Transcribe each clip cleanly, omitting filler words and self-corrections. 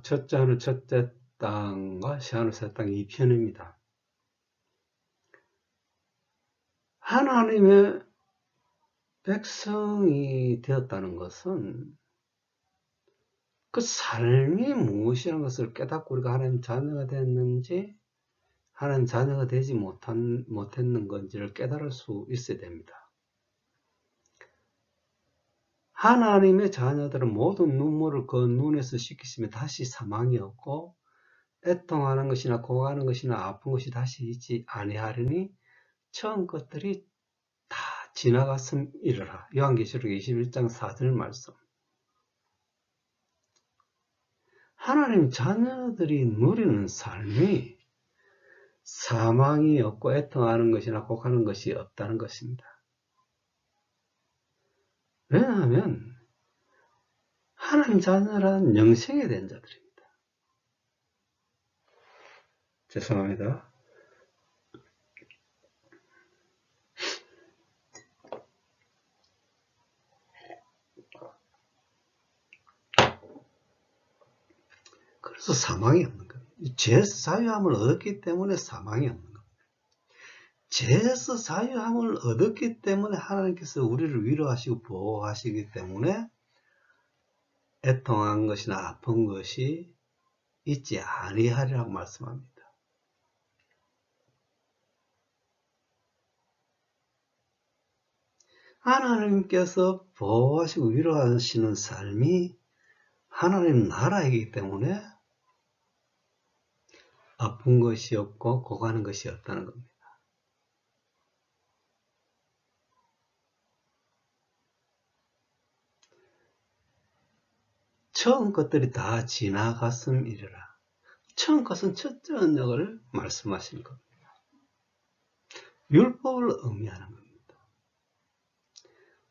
첫째 하늘 첫째 땅과 새 하늘 새 땅 2편입니다. 하나님의 백성이 되었다는 것은 그 삶이 무엇이라는 것을 깨닫고 우리가 하나님 자녀가 됐는지 하나님 자녀가 되지 못했는 건지를 깨달을 수 있어야 됩니다. 하나님의 자녀들은 모든 눈물을 그 눈에서 씻기시면 다시 사망이 없고 애통하는 것이나 고가는 것이나 아픈 것이 다시 있지 아니하리니 처음 것들이 다 지나갔음이러라. 요한계시록 21장 4절 말씀. 하나님 자녀들이 누리는 삶이 사망이 없고 애통하는 것이나 곡하는 것이 없다는 것입니다. 왜냐하면 하나님 자녀란 영생에 된 자들입니다. 죄송합니다. 그래서 사망이 없는 겁니다. 죄에서 자유함을 얻었기 때문에 사망이 없는 겁니다. 죄에서 자유함을 얻었기 때문에 하나님께서 우리를 위로하시고 보호하시기 때문에 애통한 것이나 아픈 것이 있지 아니하리라고 말씀합니다. 하나님께서 보호하시고 위로하시는 삶이 하나님 나라이기 때문에 아픈 것이 없고 고가는 것이 없다는 겁니다. 처음 것들이 다 지나갔음이라. 처음 것은 첫째 언약을 말씀하시는 겁니다. 율법을 의미하는 겁니다.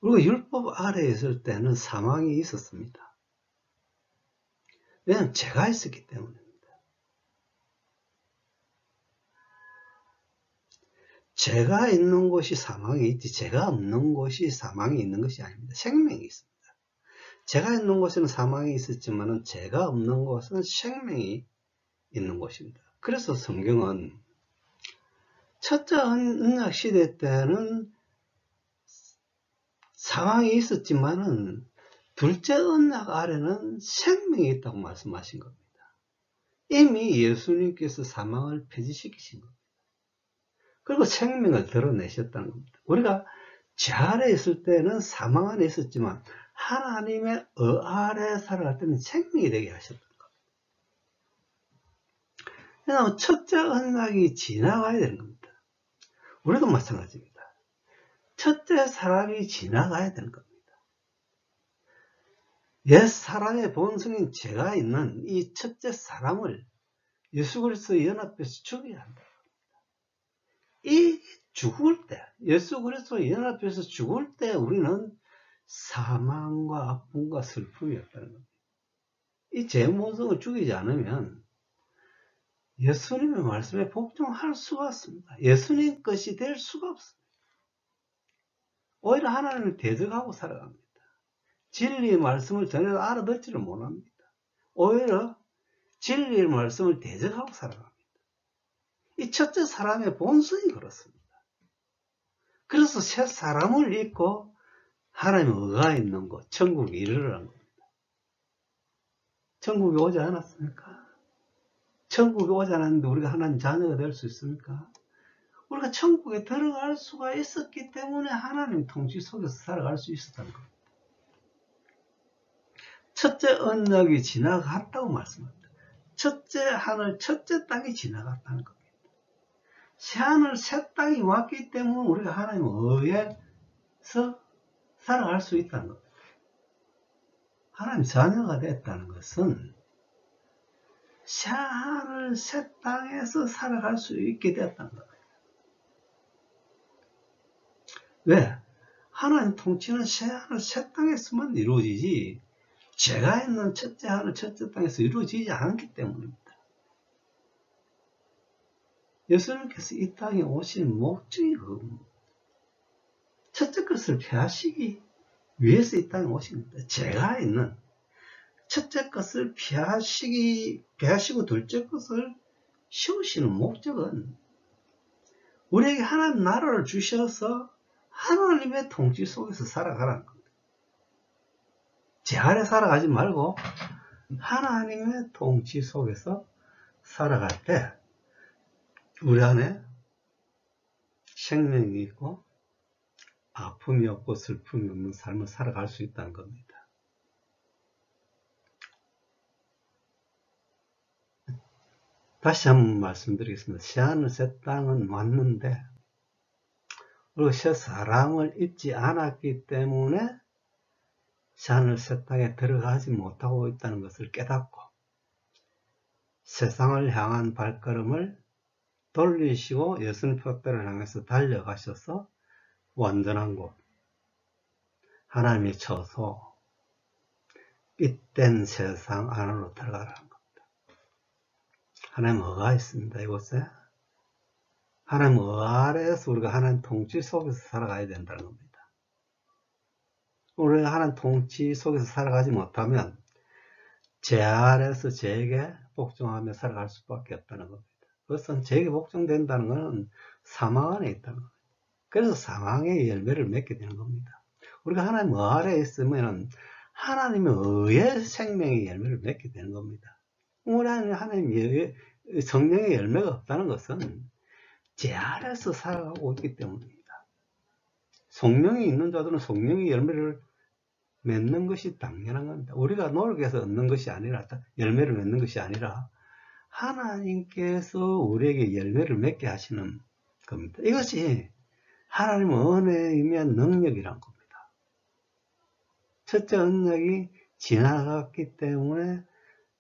우리가 율법 아래에 있을 때는 사망이 있었습니다. 왜냐하면 죄가 있었기 때문입니다. 죄가 있는 곳이 사망이 있지 죄가 없는 곳이 사망이 있는 것이 아닙니다. 생명이 있습니다. 죄가 있는 곳에는 사망이 있었지만 죄가 없는 곳은 생명이 있는 곳입니다. 그래서 성경은 첫째 언약 시대 때는 사망이 있었지만은 둘째 언약 아래는 생명이 있다고 말씀하신 겁니다. 이미 예수님께서 사망을 폐지시키신 겁니다. 그리고 생명을 드러내셨다는 겁니다. 우리가 죄 아래 있을 때는 사망 안에 있었지만 하나님의 아래 살아갈 때는 생명이 되게 하셨다는 겁니다. 왜냐하면 첫째 언약이 지나가야 되는 겁니다. 우리도 마찬가지입니다. 첫째 사람이 지나가야 되는 겁니다. 옛 사람의 본성인 죄가 있는 이 첫째 사람을 예수 그리스도의 연합해서 죽여야 한다. 이 죽을 때, 예수 그리스도의 연합해서 죽을 때 우리는 사망과 아픔과 슬픔이 없다는 겁니다. 이 죄 본성을 죽이지 않으면 예수님의 말씀에 복종할 수가 없습니다. 예수님 것이 될 수가 없습니다. 오히려 하나님을 대적하고 살아갑니다. 진리의 말씀을 전혀 알아듣지를 못합니다. 오히려 진리의 말씀을 대적하고 살아갑니다. 이 첫째 사람의 본성이 그렇습니다. 그래서 새 사람을 입고 하나님의 의가 있는 곳, 천국에 이르라는 겁니다. 천국에 오지 않았습니까? 천국에 오지 않았는데 우리가 하나님 자녀가 될 수 있습니까? 우리가 천국에 들어갈 수가 있었기 때문에 하나님 통치 속에서 살아갈 수 있었다는 겁니다. 첫째 언약이 지나갔다고 말씀합니다. 첫째 하늘, 첫째 땅이 지나갔다는 겁니다. 새 하늘, 새 땅이 왔기 때문에 우리가 하나님의 의에서 살아갈 수 있다는 겁니다. 하나님 자녀가 됐다는 것은 새 하늘, 새 땅에서 살아갈 수 있게 됐다는 겁니다. 왜? 하나님 통치는 새 하늘, 새 땅에서만 이루어지지 죄가 있는 첫째 하늘, 첫째 땅에서 이루어지지 않기 때문입니다. 예수님께서 이 땅에 오신 목적이 그겁니다. 첫째 것을 폐하시기 위해서 이 땅에 오신 겁니다. 죄가 있는 첫째 것을 피하시고 둘째 것을 세우시는 목적은 우리에게 하나님 나라를 주셔서 하나님의 통치 속에서 살아가라는 겁니다. 제 아래 살아가지 말고 하나님의 통치 속에서 살아갈 때 우리 안에 생명이 있고 아픔이 없고 슬픔이 없는 삶을 살아갈 수 있다는 겁니다. 다시 한번 말씀드리겠습니다. 새하늘 새 땅은 왔는데 그리고 새 사람을 입지 않았기 때문에 새하늘 새 땅에 들어가지 못하고 있다는 것을 깨닫고 세상을 향한 발걸음을 돌리시고 예수님 표대를 향해서 달려가셔서 완전한 곳 하나님의 처소 잇된 세상 안으로 들어가라는 겁니다. 하나님 의가 있습니다. 이곳에 하나님 의 아래에서 우리가 하나님 통치 속에서 살아가야 된다는 겁니다. 우리가 하나님 통치 속에서 살아가지 못하면 제 아래에서 제게 복종하며 살아갈 수밖에 없다는 겁니다. 그것은 제게 복종된다는 것은 사망 안에 있다는 겁니다. 그래서 사망의 열매를 맺게 되는 겁니다. 우리가 하나님 아래에 있으면 하나님의 의의 생명의 열매를 맺게 되는 겁니다. 우리 안에 하나님의 성령의 열매가 없다는 것은 제 아래에서 살아가고 있기 때문입니다. 성령이 있는 자들은 성령의 열매를 맺는 것이 당연한 겁니다. 우리가 노력해서 얻는 것이 아니라, 열매를 맺는 것이 아니라 하나님께서 우리에게 열매를 맺게 하시는 겁니다. 이것이 하나님의 은혜에 의한 능력이란 겁니다. 첫째 언약이 지나갔기 때문에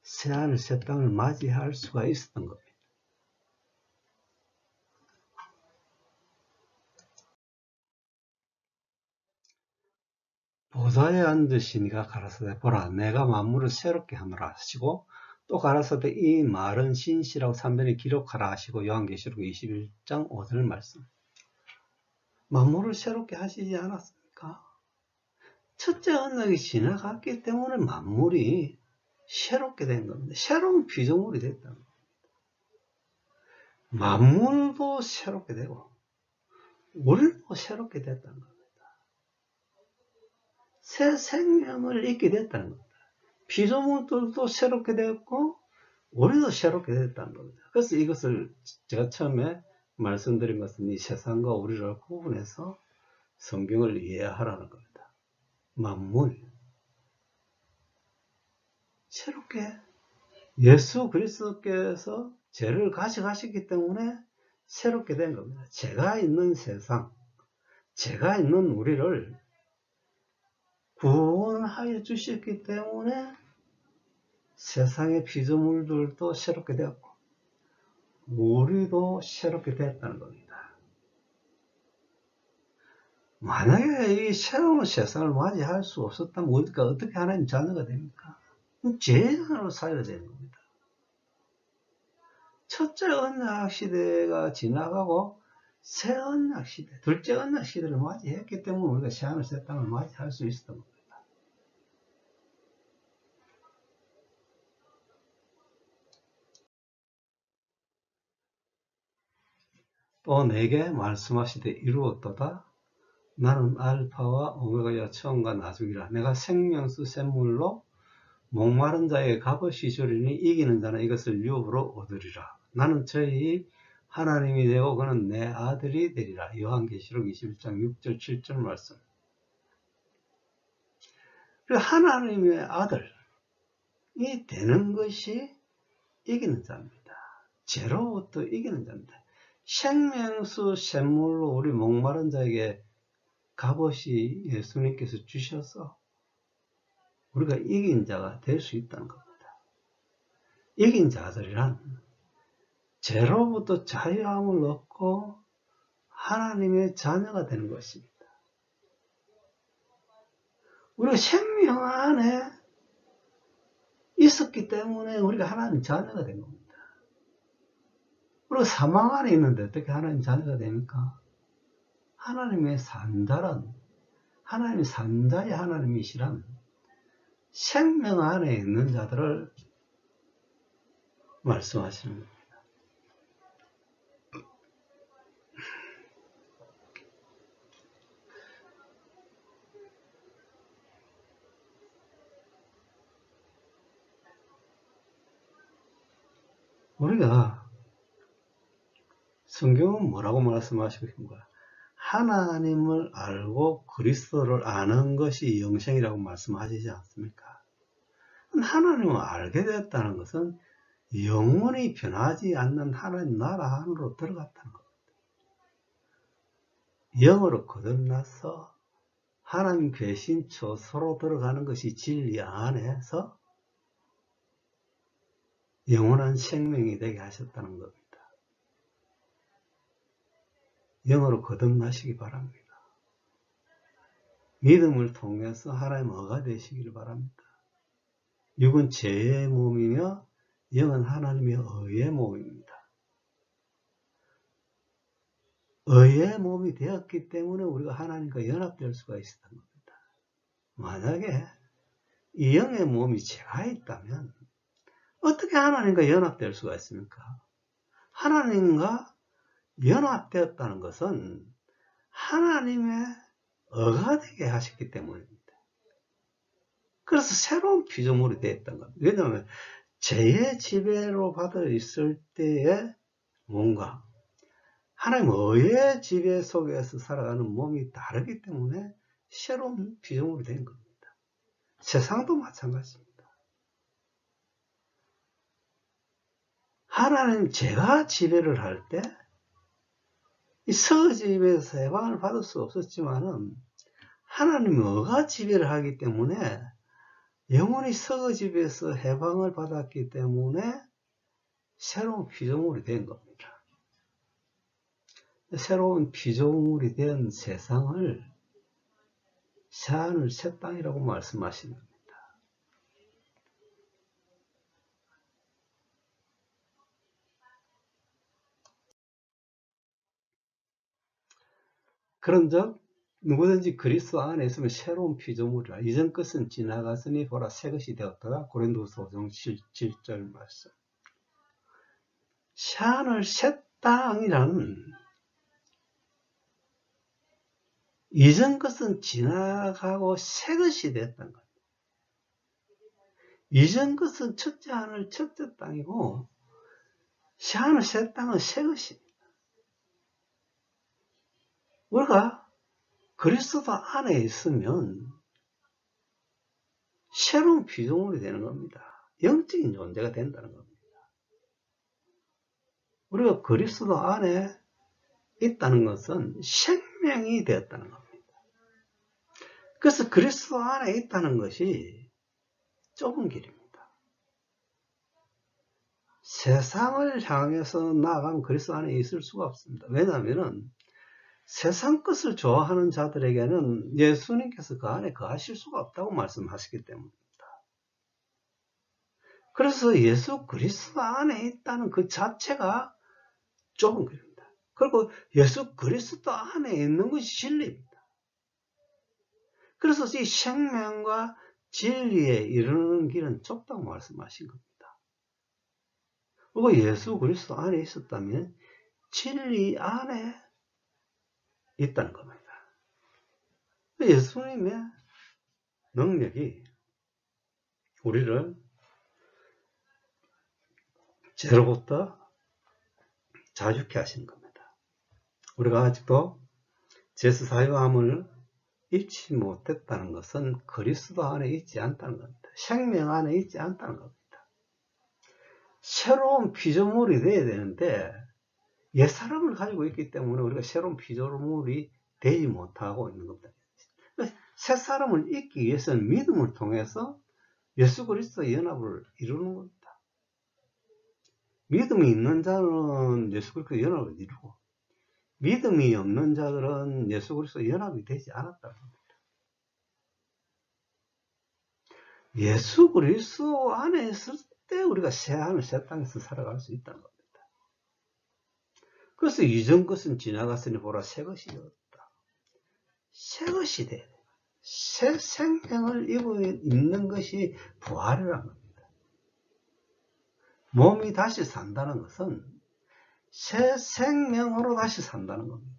새하늘 새 땅을 맞이할 수가 있었던 겁니다. 보좌에 앉으시니가 가라사대 보라 내가 만물을 새롭게 하노라 하시고 또 가라사대 이 말은 신실하고 참되니 기록하라 하시고 요한계시록 21장 5절 말씀. 만물을 새롭게 하시지 않았습니까? 첫째 언약이 지나갔기 때문에 만물이 새롭게 된 겁니다. 새로운 피조물이 됐다는 겁니다. 만물도 새롭게 되고 우리도 새롭게 됐다는 겁니다. 새 생명을 잊게 됐다는 겁니다. 피조물들도 새롭게 되었고 우리도 새롭게 됐다는 겁니다. 그래서 이것을 제가 처음에 말씀드린 것은 이 세상과 우리를 구분해서 성경을 이해하라는 겁니다. 만물 새롭게 예수 그리스도께서 죄를 가져가셨기 때문에 새롭게 된 겁니다. 죄가 있는 세상, 죄가 있는 우리를 구원하여 주셨기 때문에 세상의 피조물들도 새롭게 되었고 우리도 새롭게 됐다는 겁니다. 만약에 이 새로운 세상을 맞이할 수 없었다면 우리가 어떻게 하나님 자녀가 됩니까? 죄인으로 살아야 되는 겁니다. 첫째 언약 시대가 지나가고 새 언약 시대, 둘째 언약 시대를 맞이했기 때문에 우리가 새하늘 새 땅을 맞이할 수 있었던 겁니다. 또 내게 말씀하시되 이루었도다. 나는 알파와 오메가여 처음과 나중이라. 내가 생명수 샘물로 목마른 자에게 값없이 주리니 이기는 자는 이것을 유업으로 얻으리라. 나는 저희 하나님이 되고 그는 내 아들이 되리라. 요한계시록 21장 6절 7절 말씀. 하나님의 아들이 되는 것이 이기는 자입니다. 죄로부터 이기는 자입니다. 생명수 샘물로 우리 목마른 자에게 값없이 예수님께서 주셔서 우리가 이긴 자가 될 수 있다는 겁니다. 이긴 자들이란 죄로부터 자유함을 얻고 하나님의 자녀가 되는 것입니다. 우리가 생명 안에 있었기 때문에 우리가 하나님 자녀가 된 겁니다. 우리가 사망 안에 있는데 어떻게 하나님 자녀가 됩니까? 하나님의 산자란, 하나님의 산자의 하나님이시란 생명 안에 있는 자들을 말씀하시는 겁니다. 우리가 성경은 뭐라고 말씀하시고 있는가? 하나님을 알고 그리스도를 아는 것이 영생이라고 말씀하시지 않습니까? 하나님을 알게 되었다는 것은 영원히 변하지 않는 하나님 나라 안으로 들어갔다는 겁니다. 영으로 거듭나서 하나님 계신 처소로 들어가는 것이 진리 안에서 영원한 생명이 되게 하셨다는 겁니다. 영으로 거듭나시기 바랍니다. 믿음을 통해서 하나님 어가 되시기를 바랍니다. 육은 죄의 몸이며 영은 하나님의 의의 몸입니다. 의의 몸이 되었기 때문에 우리가 하나님과 연합될 수가 있었던 겁니다. 만약에 이 영의 몸이 죄가 있다면 어떻게 하나님과 연합될 수가 있습니까? 하나님과 연합되었다는 것은 하나님의 어가 되게 하셨기 때문입니다. 그래서 새로운 피조물이 되었던 겁니다. 왜냐하면 죄의 지배로 받아 있을 때에 뭔가 하나님 의의 지배 속에서 살아가는 몸이 다르기 때문에 새로운 피조물이 된 겁니다. 세상도 마찬가지입니다. 하나님 죄가 지배를 할 때 이 서지배에서 해방을 받을 수 없었지만은 하나님 의가 지배를 하기 때문에 영원히 서지배에서 해방을 받았기 때문에 새로운 피조물이 된 겁니다. 새로운 피조물이 된 세상을 새하늘 새 땅이라고 말씀하신 겁니다. 그런즉 누구든지 그리스도 안에 있으면 새로운 피조물이라. 이전 것은 지나갔으니 보라 새 것이 되었더라. 고린도후서 5장 7절 말씀. 새하늘 새 땅이라는 이전 것은 지나가고 새 것이 됐다는 겁니다. 이전 것은 첫째 하늘 첫째 땅이고 새하늘 새 땅은 새 것입니다. 우리가 그리스도 안에 있으면 새로운 피조물이 되는 겁니다. 영적인 존재가 된다는 겁니다. 우리가 그리스도 안에 있다는 것은 생명이 되었다는 겁니다. 그래서 그리스도 안에 있다는 것이 좁은 길입니다. 세상을 향해서 나아가면 그리스도 안에 있을 수가 없습니다. 왜냐하면 세상 것을 좋아하는 자들에게는 예수님께서 그 안에 거하실 수가 없다고 말씀하시기 때문입니다. 그래서 예수 그리스도 안에 있다는 그 자체가 좁은 길입니다. 그리고 예수 그리스도 안에 있는 것이 진리입니다. 그래서 이 생명과 진리에 이르는 길은 좁다고 말씀하신 겁니다. 그리고 예수 그리스도 안에 있었다면 진리 안에 있다는 겁니다. 예수님의 능력이 우리를 죄로부터 자유케 하시는 겁니다. 우리가 아직도 죄에서 자유함을 잊지 못했다는 것은 그리스도 안에 있지 않다는 겁니다. 생명 안에 있지 않다는 겁니다. 새로운 피조물이 되어야 되는데 옛사람을 가지고 있기 때문에 우리가 새로운 피조물이 되지 못하고 있는 겁니다. 새 사람을 잊기 위해서는 믿음을 통해서 예수 그리스도의 연합을 이루는 겁니다. 믿음이 있는 자는 예수 그리스도의 연합을 이루고 믿음이 없는 자들은 예수 그리스도의 연합이 되지 않았다는 겁니다. 예수 그리스도 안에 있을 때 우리가 새하늘 새 땅에서 살아갈 수 있다는 겁니다. 그래서 이전 것은 지나갔으니 보라 새 것이 되었다. 새 것이 돼야 돼. 새 생명을 입는 것이 부활이라는 겁니다. 몸이 다시 산다는 것은 새 생명으로 다시 산다는 겁니다.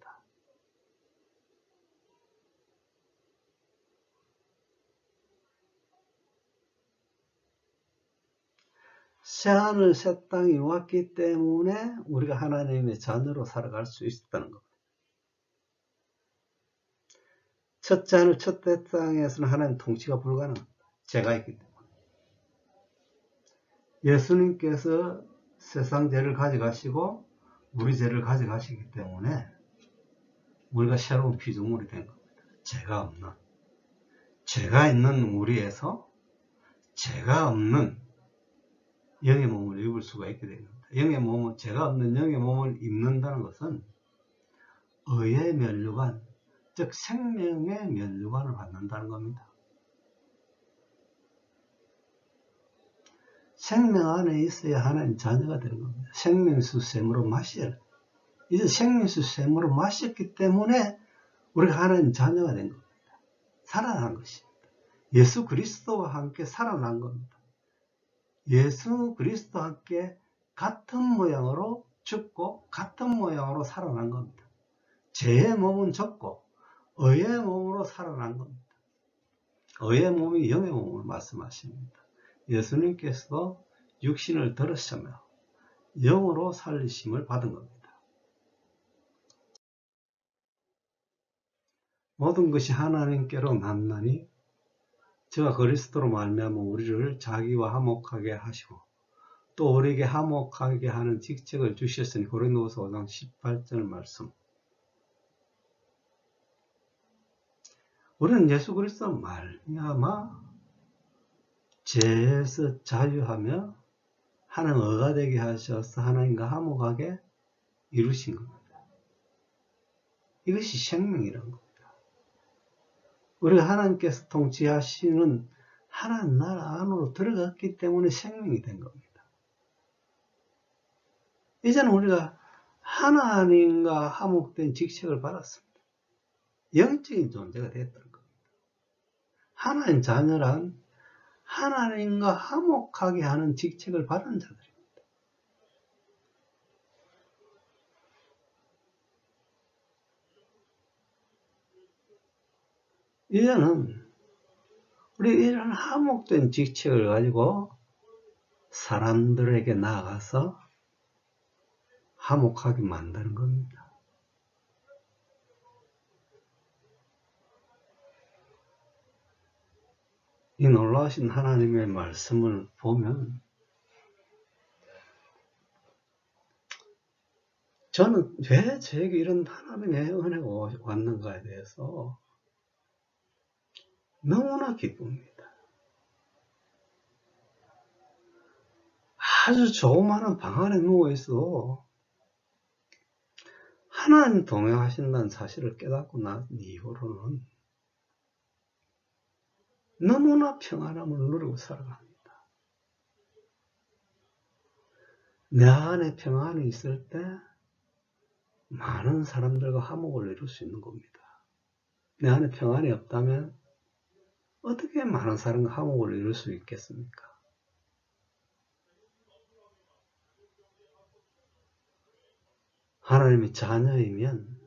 새하늘 새 땅이 왔기 때문에 우리가 하나님의 자녀로 살아갈 수 있었다는 겁니다. 첫째 하늘 첫째 땅에서는 하나님 통치가 불가능합니다. 죄가 있기 때문에. 예수님께서 세상 죄를 가져가시고 우리 죄를 가져가시기 때문에 우리가 새로운 피조물이 된 겁니다. 죄가 없는, 죄가 있는 우리에서 죄가 없는 영의 몸을 입을 수가 있게 됩니다. 영의 몸은, 죄가 없는 영의 몸을 입는다는 것은 의의 면류관, 즉 생명의 면류관을 받는다는 겁니다. 생명 안에 있어야 하나님 자녀가 되는 겁니다. 생명수 샘으로 마셔야 돼요. 이제 생명수 샘으로 마셨기 때문에 우리가 하나님 자녀가 된 겁니다. 살아난 것입니다. 예수 그리스도와 함께 살아난 겁니다. 예수 그리스도와 함께 같은 모양으로 죽고 같은 모양으로 살아난 겁니다. 죄의 몸은 졌고 의의 몸으로 살아난 겁니다. 의의 몸이 영의 몸을 말씀하십니다. 예수님께서도 육신을 들으시며 영으로 살리심을 받은 겁니다. 모든 것이 하나님께로 났나니 저가 그리스도로 말미암아 우리를 자기와 화목하게 하시고 또 우리에게 화목하게 하는 직책을 주셨으니 고린도후서 5장 18절 말씀. 우리는 예수 그리스도 말미암아 죄에서 자유하며 하나님 의가 되게 하셔서 하나님과 화목하게 이루신 겁니다. 이것이 생명이라는 겁니다. 우리가 하나님께서 통치하시는 하나님 나라 안으로 들어갔기 때문에 생명이 된 겁니다. 이제는 우리가 하나님과 화목된 직책을 받았습니다. 영적인 존재가 됐다는 겁니다. 하나님 자녀란 하나님과 화목하게 하는 직책을 받은 자들입니다. 이제는 우리 이런 화목된 직책을 가지고 사람들에게 나아가서 화목하게 만드는 겁니다. 이 놀라우신 하나님의 말씀을 보면 저는 왜 저에게 이런 하나님의 은혜가 왔는가에 대해서 너무나 기쁩니다. 아주 조그마한 방 안에 누워있어 하나님 동행하신다는 사실을 깨닫고 난 이후로는 너무나 평안함을 누리고 살아갑니다. 내 안에 평안이 있을 때 많은 사람들과 화목을 이룰 수 있는 겁니다. 내 안에 평안이 없다면 어떻게 많은 사람과 화목을 이룰 수 있겠습니까? 하나님의 자녀이면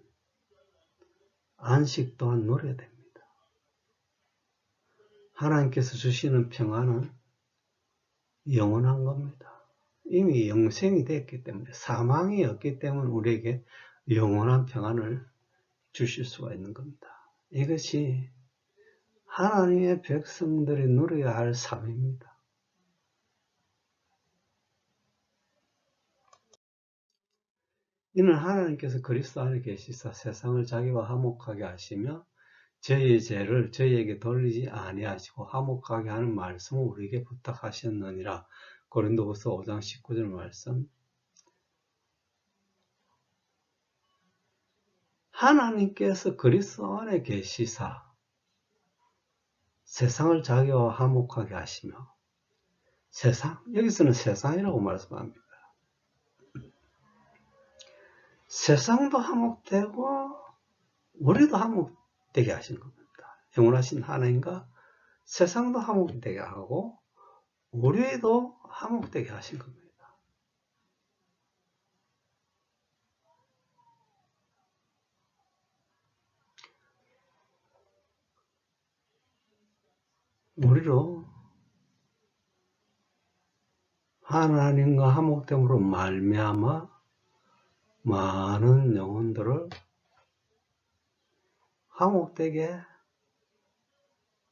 안식 또한 누려야 됩니다. 하나님께서 주시는 평안은 영원한 겁니다. 이미 영생이 됐기 때문에, 사망이 없기 때문에 우리에게 영원한 평안을 주실 수가 있는 겁니다. 이것이 하나님의 백성들이 누려야 할 삶입니다. 이는 하나님께서 그리스도 안에 계시사 세상을 자기와 화목하게 하시며 저희의 죄를 저희에게 돌리지 아니하시고 화목하게 하는 말씀을 우리에게 부탁하셨느니라. 고린도후서 5장 19절 말씀. 하나님께서 그리스도 안에 계시사 세상을 자기와 화목하게 하시며, 세상, 여기서는 세상이라고 말씀합니다. 세상도 화목되고 우리도 화목되게 하신 겁니다. 영원하신 하나님과 세상도 화목되게 하고 우리도 화목되게 하신 겁니다. 우리로 하나님과 화목됨으로 말미암아 많은 영혼들을 화목되게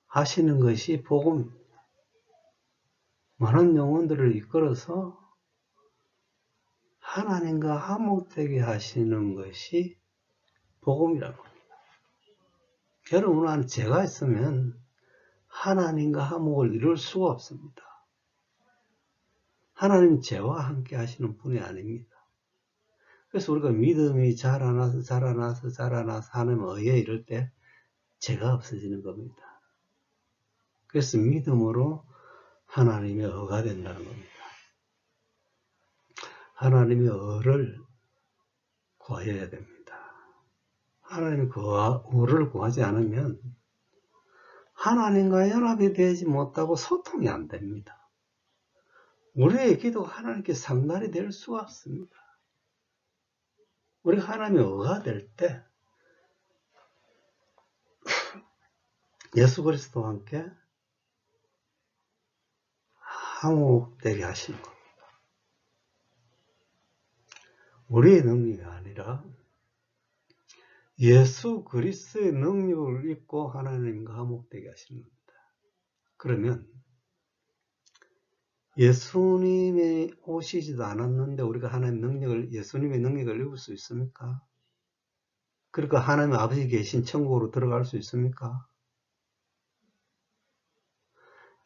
하시는 것이 복음입니다. 많은 영혼들을 이끌어서 하나님과 화목되게 하시는 것이 복음이라고 합니다. 여러분은 제가 있으면 하나님과 화목을 이룰 수가 없습니다. 하나님 죄와 함께 하시는 분이 아닙니다. 그래서 우리가 믿음이 자라나서 하나님의 의에 이를 때 죄가 없어지는 겁니다. 그래서 믿음으로 하나님의 의가 된다는 겁니다. 하나님의 의를 구해야 됩니다. 하나님의 의를 구하지 않으면 하나님과 연합이 되지 못하고 소통이 안 됩니다. 우리의 기도가 하나님께 상달이 될 수가 없습니다. 우리가 하나님의 의가 될 때 예수 그리스도와 함께 화목되게 하시는 겁니다. 우리의 능력이 아니라 예수 그리스도의 능력을 입고 하나님과 화목되게 하시는 겁니다. 그러면 예수님이 오시지도 않았는데 우리가 하나님의 능력을, 예수님의 능력을 입을 수 있습니까? 그러니까 하나님 아버지 계신 천국으로 들어갈 수 있습니까?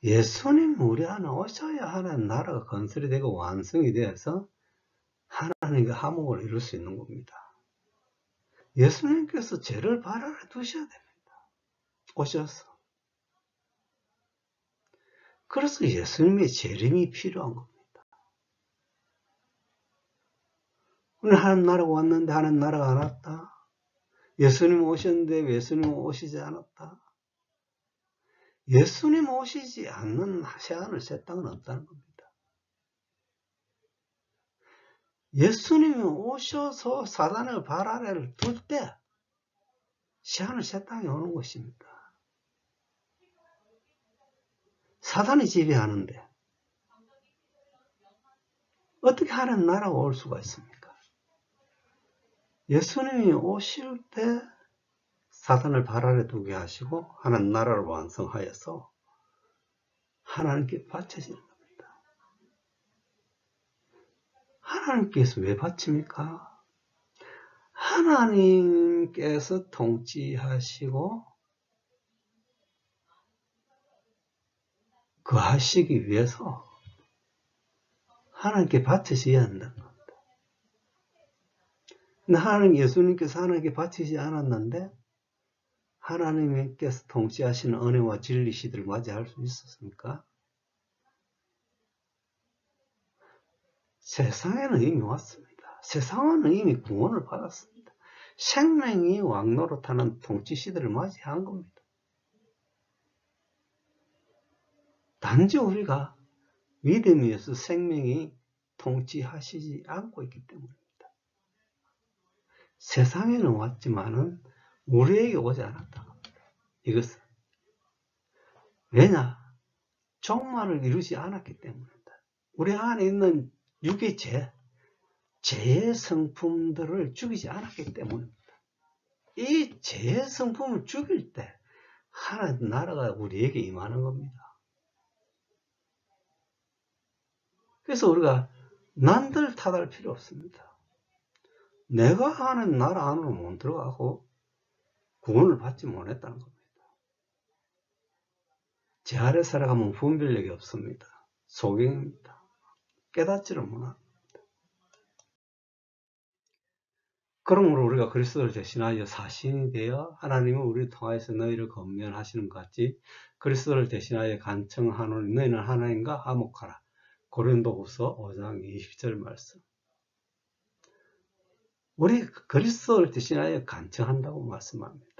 예수님 우리 안에 오셔야 하나님 나라가 건설이 되고 완성이 되어서 하나님과 화목을 이룰 수 있는 겁니다. 예수님께서 죄를 발 아래 두셔야 됩니다. 오셔서. 그래서 예수님의 재림이 필요한 겁니다. 오늘 하나님 나라가 왔는데 하나님 나라가 안 왔다. 예수님 오셨는데 예수님 오시지 않았다. 예수님 오시지 않는 새하늘 새 땅은 없다는 겁니다. 예수님이 오셔서 사단의 발 아래를 둘 때 새하늘 새 땅이 오는 것입니다. 사단이 지배하는데 어떻게 하나님 나라가 올 수가 있습니까? 예수님이 오실 때 사단을 발 아래 두게 하시고 하나님 나라를 완성하여서 하나님께 바쳐지는 겁니다. 하나님께서 왜 바칩니까? 하나님께서 통치하시고 그 하시기 위해서 하나님께 바치셔야 한다는 겁니다. 근데 하나님, 예수님께서 하나님께 바치지 않았는데 하나님께서 통치하시는 은혜와 진리 시대를 맞이할 수 있었습니까? 세상에는 이미 왔습니다. 세상은 이미 구원을 받았습니다. 생명이 왕노릇하는 통치 시대를 맞이한 겁니다. 단지 우리가 믿음에 의해서 생명이 통치하시지 않고 있기 때문입니다. 세상에는 왔지만은 우리에게 오지 않았다고 합니다. 이것은 왜냐? 종말을 이루지 않았기 때문입니다. 우리 안에 있는 육의 죄의 성품들을 죽이지 않았기 때문입니다. 이 죄의 성품을 죽일 때 하나님 나라가 우리에게 임하는 겁니다. 그래서 우리가 남들 탓할 필요 없습니다. 내가 하는 나라 안으로 못 들어가고 구원을 받지 못했다는 겁니다. 제 아래 살아가면 분별력이 없습니다. 소경입니다. 깨닫지를 못합니다. 그러므로 우리가 그리스도를 대신하여 사신이 되어 하나님은 우리를 통하여서 너희를 권면하시는 것 같이 그리스도를 대신하여 간청하노니 너희는 하나님과 화목하라. 고린도후서 5장 20절 말씀. 우리 그리스도를 대신하여 간청한다고 말씀합니다.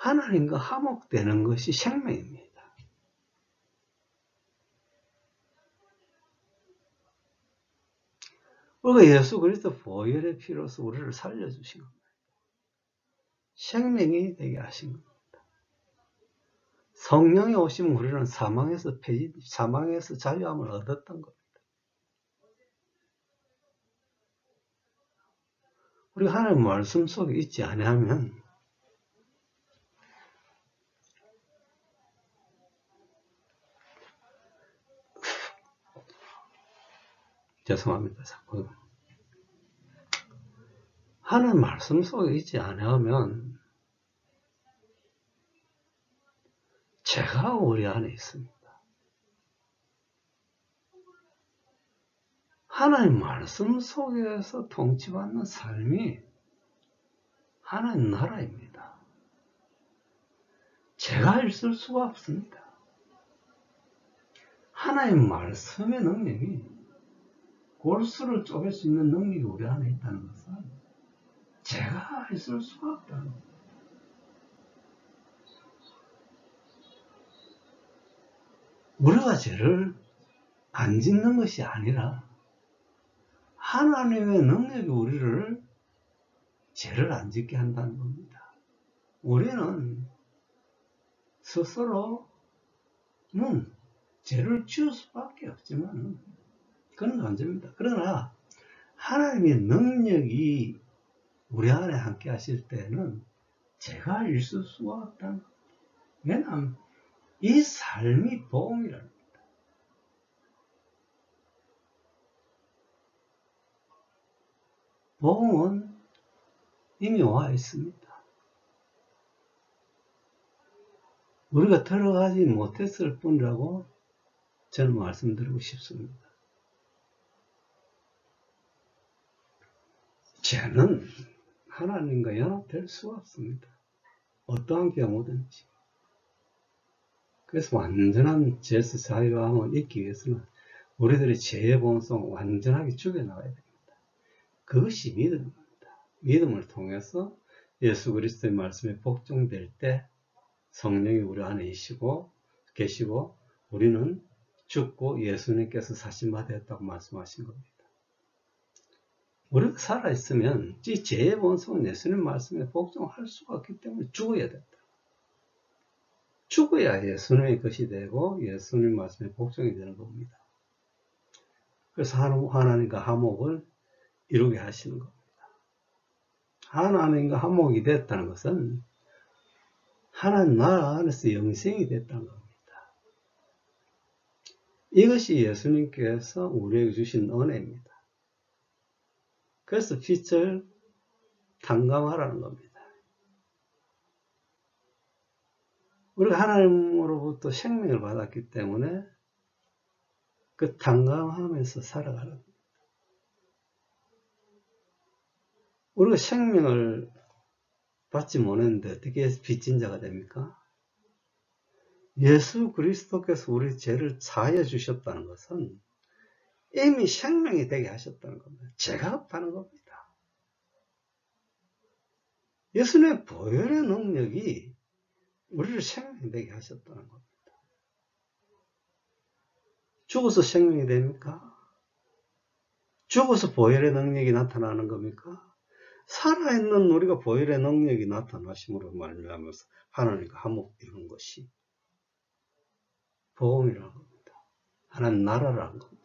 하나님과 화목되는 것이 생명입니다. 우리가 예수 그리스도 보혈의 피로서 우리를 살려주신 겁니다. 생명이 되게 하신 겁니다. 성령이 오시면 우리는 사망에서 자유함을 얻었던 겁니다. 우리가 하나님 말씀 속에 있지 아니하면 죄송합니다. 자꾸 하나님 말씀 속에 있지 아니하면 죄가 우리 안에 있습니다. 하나님 말씀 속에서 통치받는 삶이 하나님 나라입니다. 죄가 있을 수가 없습니다. 하나님 말씀의 능력이 골수를 쪼갤 수 있는 능력이 우리 안에 있다는 것은 죄가 있을 수가 없다는 겁니다. 우리가 죄를 안 짓는 것이 아니라 하나님의 능력이 우리를 죄를 안 짓게 한다는 겁니다. 우리는 스스로는 죄를 지을 수밖에 없지만 그건 문제입니다. 그러나 하나님의 능력이 우리 안에 함께 하실 때는 죄가 있을 수가 없다는 겁니다. 왜냐하면 이 삶이 복음이라는 겁니다. 복음은 이미 와 있습니다. 우리가 들어가지 못했을 뿐이라고 저는 말씀드리고 싶습니다. 죄는 하나님과 연합될 수가 없습니다. 어떠한 경우든지. 그래서 완전한 죄에서 자유함을 잊기 위해서는 우리들의 죄의 본성을 완전하게 죽여나가야 됩니다. 그것이 믿음입니다. 믿음을 통해서 예수 그리스도의 말씀에 복종될 때 성령이 우리 안에 계시고 우리는 죽고 예수님께서 사신바 되었다고 말씀하신 겁니다. 우리가 살아있으면 이 죄의 본성은 예수님 말씀에 복종할 수가 없기 때문에 죽어야 된다. 죽어야 예수님의 것이 되고 예수님 말씀에 복종이 되는 겁니다. 그래서 하나님과 화목을 이루게 하시는 겁니다. 하나님과 화목이 됐다는 것은 하나님 나라 안에서 영생이 됐다는 겁니다. 이것이 예수님께서 우리에게 주신 은혜입니다. 그래서 빛을 탕감하라는 겁니다. 우리가 하나님으로부터 생명을 받았기 때문에 그 탕감하면서 살아가는 겁니다. 우리가 생명을 받지 못했는데 어떻게 빚진 자가 됩니까? 예수 그리스도께서 우리 죄를 사하여 주셨다는 것은 이미 생명이 되게 하셨다는 겁니다. 죄가 없다는 겁니다. 예수님의 보혈의 능력이 우리를 생명이 되게 하셨다는 겁니다. 죽어서 생명이 됩니까? 죽어서 보혈의 능력이 나타나는 겁니까? 살아있는 우리가 보혈의 능력이 나타나심으로 말미암아서 하나님과 화목 이루는 것이 복음이라는 겁니다. 하나님 나라라는 겁니다.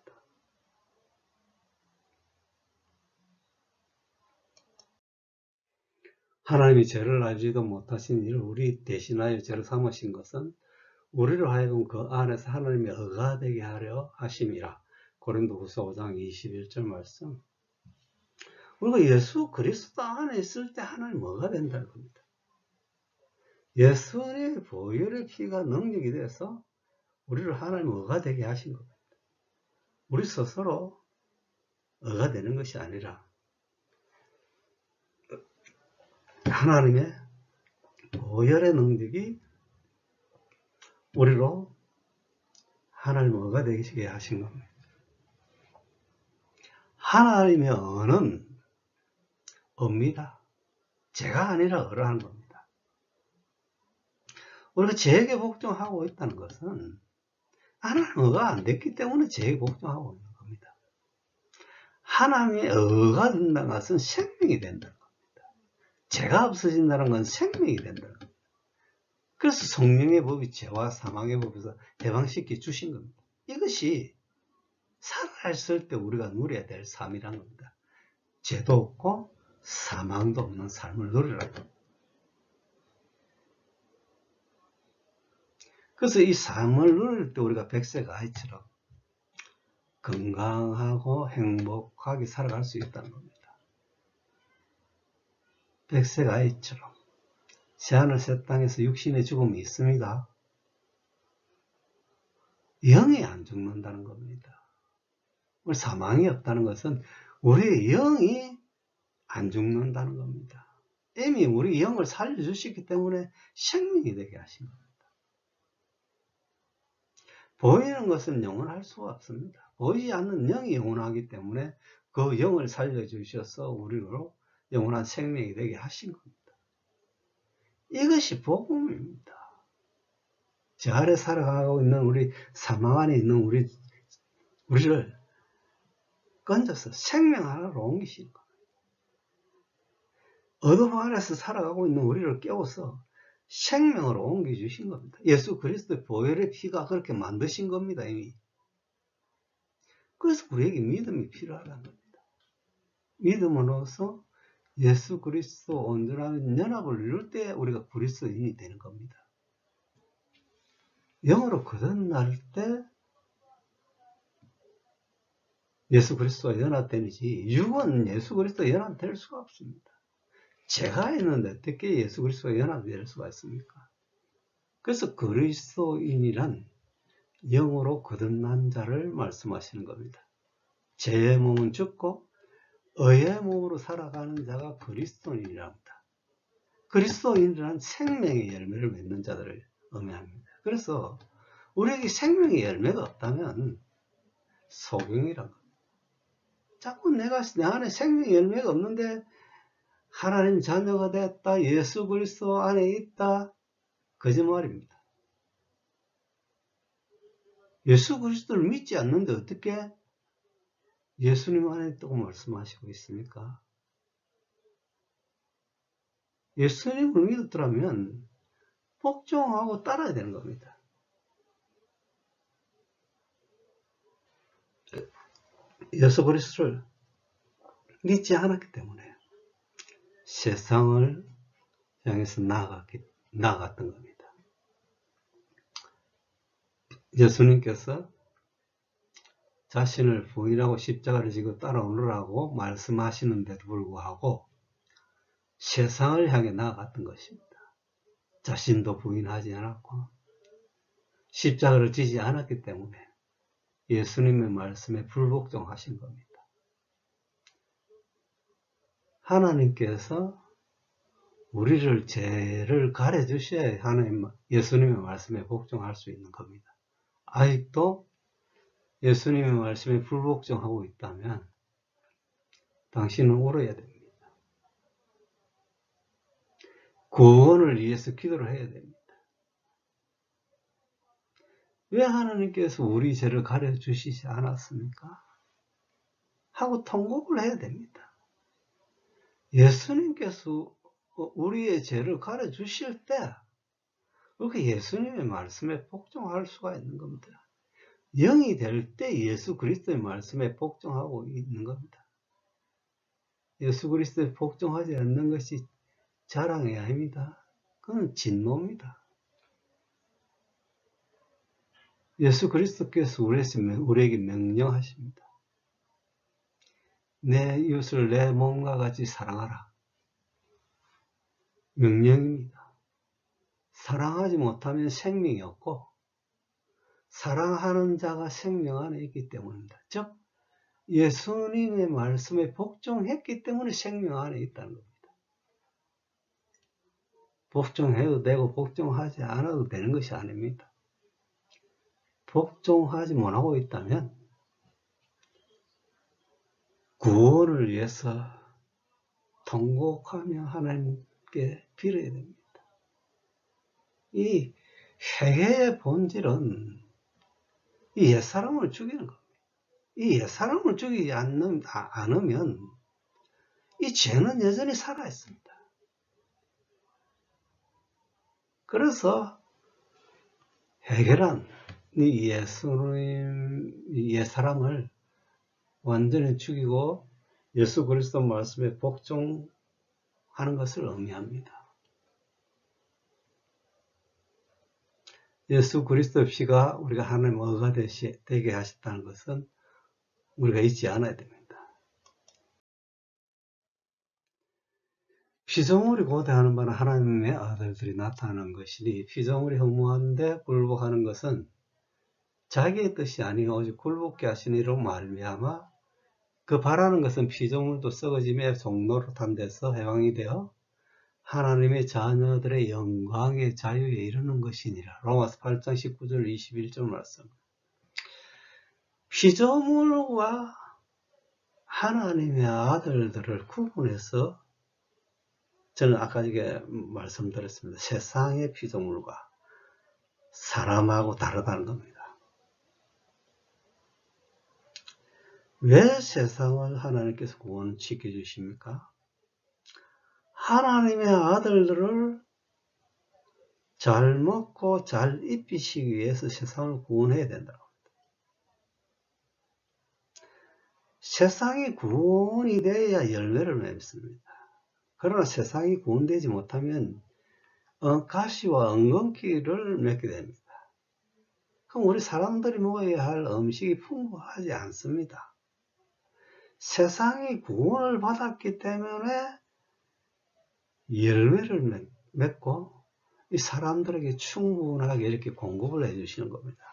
하나님이 죄를 알지도 못하신 이를 우리 대신하여 죄를 삼으신 것은 우리로 하여금 그 안에서 하나님의 의가 되게 하려 하심이라. 고린도후서 5장 21절 말씀. 우리가 예수 그리스도 안에 있을 때 하나님 의가 된다는 겁니다. 예수의 보혈의 피가 능력이 돼서 우리를 하나님 의가 되게 하신 겁니다. 우리 스스로 의가 되는 것이 아니라 하나님의 보혈의 능력이 우리로 하나님 의가 되게 하신 겁니다. 하나님의 의는 의입니다. 죄가 아니라 의라는 겁니다. 우리가 죄에게 복종하고 있다는 것은 하나님 의가 안 됐기 때문에 죄에게 복종하고 있는 겁니다. 하나님의 의가 된다는 것은 생명이 된다는 겁니다. 죄가 없어진다는 건 생명이 된다는 겁니다. 그래서 성령의 법이 죄와 사망의 법에서 해방시켜 주신 겁니다. 이것이 살아있을 때 우리가 누려야 될 삶이라는 겁니다. 죄도 없고 사망도 없는 삶을 누리라고. 그래서 이 삶을 누릴 때 우리가 백색 아이처럼 건강하고 행복하게 살아갈 수 있다는 겁니다. 백색 아이처럼 새하늘 새 땅에서 육신의 죽음이 있습니다. 영이 안 죽는다는 겁니다. 우리 사망이 없다는 것은 우리의 영이 안 죽는다는 겁니다. 이미 우리 영을 살려주시기 때문에 생명이 되게 하신 겁니다. 보이는 것은 영원할 수가 없습니다. 보이지 않는 영이 영원하기 때문에 그 영을 살려주셔서 우리로 영원한 생명이 되게 하신 겁니다. 이것이 복음입니다. 저 아래 살아가고 있는 우리 사망 안에 있는 우리를 건져서 생명 하나로 옮기시는 겁니다. 어둠 안에서 살아가고 있는 우리를 깨워서 생명으로 옮겨주신 겁니다. 예수 그리스도의 보혈의 피가 그렇게 만드신 겁니다, 이미. 그래서 우리에게 믿음이 필요하다는 겁니다. 믿음으로써 예수 그리스도 온전한 연합을 이룰 때 우리가 그리스도인이 되는 겁니다. 영으로 거듭날 때 예수 그리스도와 연합되는지 육은 예수 그리스도와 연합될 수가 없습니다. 죄가 있는데 어떻게 예수 그리스도와 연합될 수가 있습니까? 그래서 그리스도인이란 영으로 거듭난 자를 말씀하시는 겁니다. 죄의 몸은 죽고 의의 몸으로 살아가는 자가 그리스도인이랍니다. 그리스도인이란 생명의 열매를 맺는 자들을 의미합니다. 그래서 우리에게 생명의 열매가 없다면 소경이란 겁니다. 자꾸 내가 내 안에 생명의 열매가 없는데 하나님 자녀가 됐다, 예수 그리스도 안에 있다, 거짓말입니다. 예수 그리스도를 믿지 않는데 어떻게 예수님 안에 있다고 말씀하시고 있습니까? 예수님을 믿었더라면 복종하고 따라야 되는 겁니다. 예수 그리스도를 믿지 않았기 때문에 세상을 향해서 나아갔던 겁니다. 예수님께서 자신을 부인하고 십자가를 지고 따라오느라고 말씀하시는데도 불구하고 세상을 향해 나아갔던 것입니다. 자신도 부인하지 않았고 십자가를 지지 않았기 때문에 예수님의 말씀에 불복종하신 겁니다. 하나님께서 우리를 죄를 가려주셔야 예수님의 말씀에 복종할 수 있는 겁니다. 아직도 예수님의 말씀에 불복종하고 있다면 당신은 울어야 됩니다. 구원을 위해서 기도를 해야 됩니다. 왜 하나님께서 우리 죄를 가려주시지 않았습니까? 하고 통곡을 해야 됩니다. 예수님께서 우리의 죄를 가려주실 때 그렇게 예수님의 말씀에 복종할 수가 있는 겁니다. 영이 될 때 예수 그리스도의 말씀에 복종하고 있는 겁니다. 예수 그리스도에 복종하지 않는 것이 자랑이 아닙니다. 그건 진노입니다. 예수 그리스도께서 우리에게 명령하십니다. 내 이웃을 내 몸과 같이 사랑하라. 명령입니다. 사랑하지 못하면 생명이 없고 사랑하는 자가 생명 안에 있기 때문입니다. 즉 예수님의 말씀에 복종했기 때문에 생명 안에 있다는 겁니다. 복종해도 되고 복종하지 않아도 되는 것이 아닙니다. 복종하지 못하고 있다면 구원을 위해서 통곡하며 하나님께 빌어야 됩니다. 이 회개의 본질은 이 옛사람을 죽이는 겁니다. 이 옛사람을 죽이지 않으면 이 죄는 여전히 살아있습니다. 그래서 회개란 이 옛사람을 완전히 죽이고 예수 그리스도 말씀에 복종하는 것을 의미합니다. 예수 그리스도 피가 우리가 하나님 의가 되게 하셨다는 것은 우리가 잊지 않아야 됩니다. 피조물이 고대하는 바는 하나님의 아들들이 나타나는 것이니 피조물이 허무한데 굴복하는 것은 자기의 뜻이 아니요 오직 굴복케 하신 이로 말미암아 그 바라는 것은 피조물도 썩어짐에 종노릇한 데서 해방이 되어 하나님의 자녀들의 영광의 자유에 이르는 것이니라. 로마서 8장 19절 21절 말씀. 피조물과 하나님의 아들들을 구분해서 저는 아까 이게 말씀드렸습니다. 세상의 피조물과 사람하고 다르다는 겁니다. 왜 세상을 하나님께서 구원시켜 주십니까? 하나님의 아들들을 잘 먹고 잘 입히시기 위해서 세상을 구원해야 된다고 합니다. 세상이 구원이 되어야 열매를 맺습니다. 그러나 세상이 구원되지 못하면 가시와 엉겅퀴를 맺게 됩니다. 그럼 우리 사람들이 먹어야 할 음식이 풍부하지 않습니다. 세상이 구원을 받았기 때문에 열매를 맺고 이 사람들에게 충분하게 이렇게 공급을 해주시는 겁니다.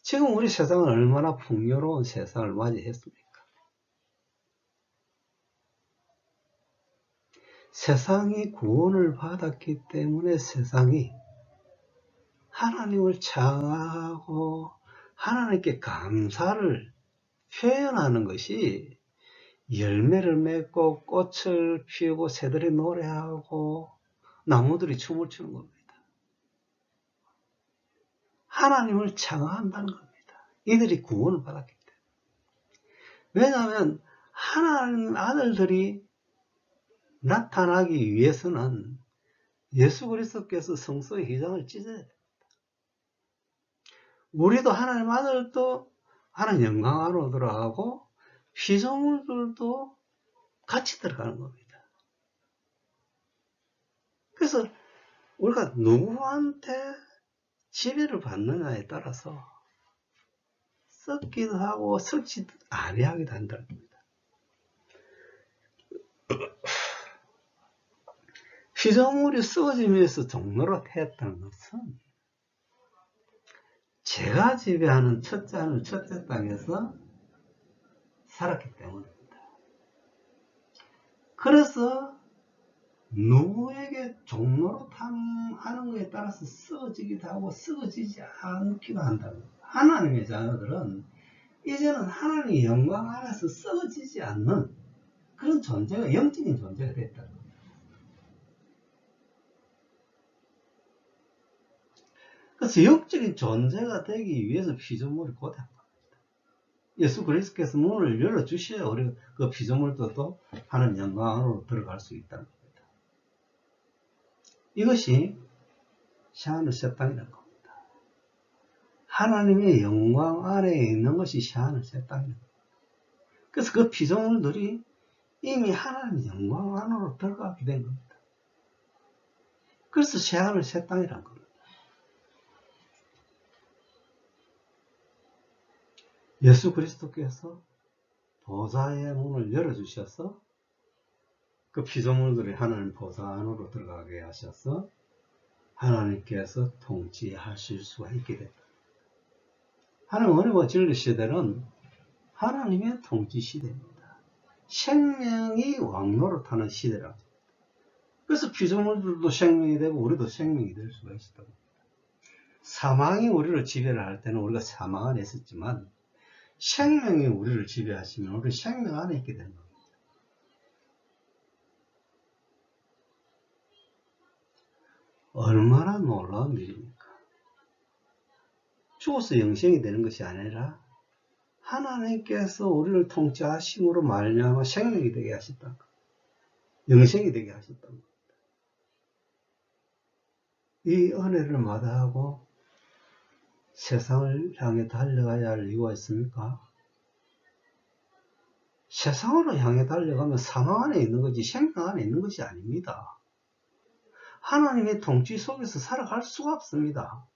지금 우리 세상은 얼마나 풍요로운 세상을 맞이했습니까? 세상이 구원을 받았기 때문에 세상이 하나님을 찬양하고 하나님께 감사를 표현하는 것이 열매를 맺고 꽃을 피우고 새들이 노래하고 나무들이 춤을 추는 겁니다. 하나님을 찬양한다는 겁니다. 이들이 구원을 받았기 때문에. 왜냐하면 하나님 아들들이 나타나기 위해서는 예수 그리스도께서 성소의 휘장을 찢어야 됩니다. 우리도 하나님 아들도 하나님 영광 안으로 들어가고 피조물들도 같이 들어가는 겁니다. 그래서 우리가 누구한테 지배를 받느냐에 따라서 썩기도 하고 썩지도 아니하기도 한다는 겁니다. 피조물이 썩어지면서 종노릇했다는 것은 제가 지배하는 첫째 하늘 첫째 땅에서 살았기 때문입니다. 그래서 누구에게 종노릇하는 것에 따라서 썩어지기도 하고 썩어지지 않기도 한다는 겁니다. 하나님의 자녀들은 이제는 하나님의 영광 안에서 썩어지지 않는 그런 존재가 영적인 존재가 됐다는 겁니다. 그래서 영적인 존재가 되기 위해서 피조물이 고대한 겁니다. 예수 그리스도께서 문을 열어주셔야 우리 그 피조물들도 하나님 영광 안으로 들어갈 수 있다는 겁니다. 이것이 새하늘 새 땅이라는 겁니다. 하나님의 영광 안에 있는 것이 새하늘 새 땅이라는 겁니다. 그래서 그 피조물들이 이미 하나님의 영광 안으로 들어가게 된 겁니다. 그래서 새하늘 새 땅이라는 겁니다. 예수 그리스도께서 보좌의 문을 열어주셔서 그 피조물들이 하나님 보좌 안으로 들어가게 하셔서 하나님께서 통치하실 수가 있게 됐다. 하나님 은혜와 진리 시대는 하나님의 통치 시대입니다. 생명이 왕노릇하는 시대라고. 그래서 피조물들도 생명이 되고 우리도 생명이 될 수가 있었다고 합니다. 사망이 우리를 지배를 할 때는 우리가 사망 안에 있었지만 생명이 우리를 지배하시면 우리 생명 안에 있게 되는 겁니다. 얼마나 놀라운 일입니까? 죽어서 영생이 되는 것이 아니라 하나님께서 우리를 통치하심으로 말미암아 생명이 되게 하셨다. 영생이 되게 하셨다. 이 은혜를 마다하고 세상을 향해 달려가야 할 이유가 있습니까? 세상으로 향해 달려가면 사망 안에 있는 거지 생명 안에 있는 것이 아닙니다. 하나님의 통치 속에서 살아갈 수가 없습니다.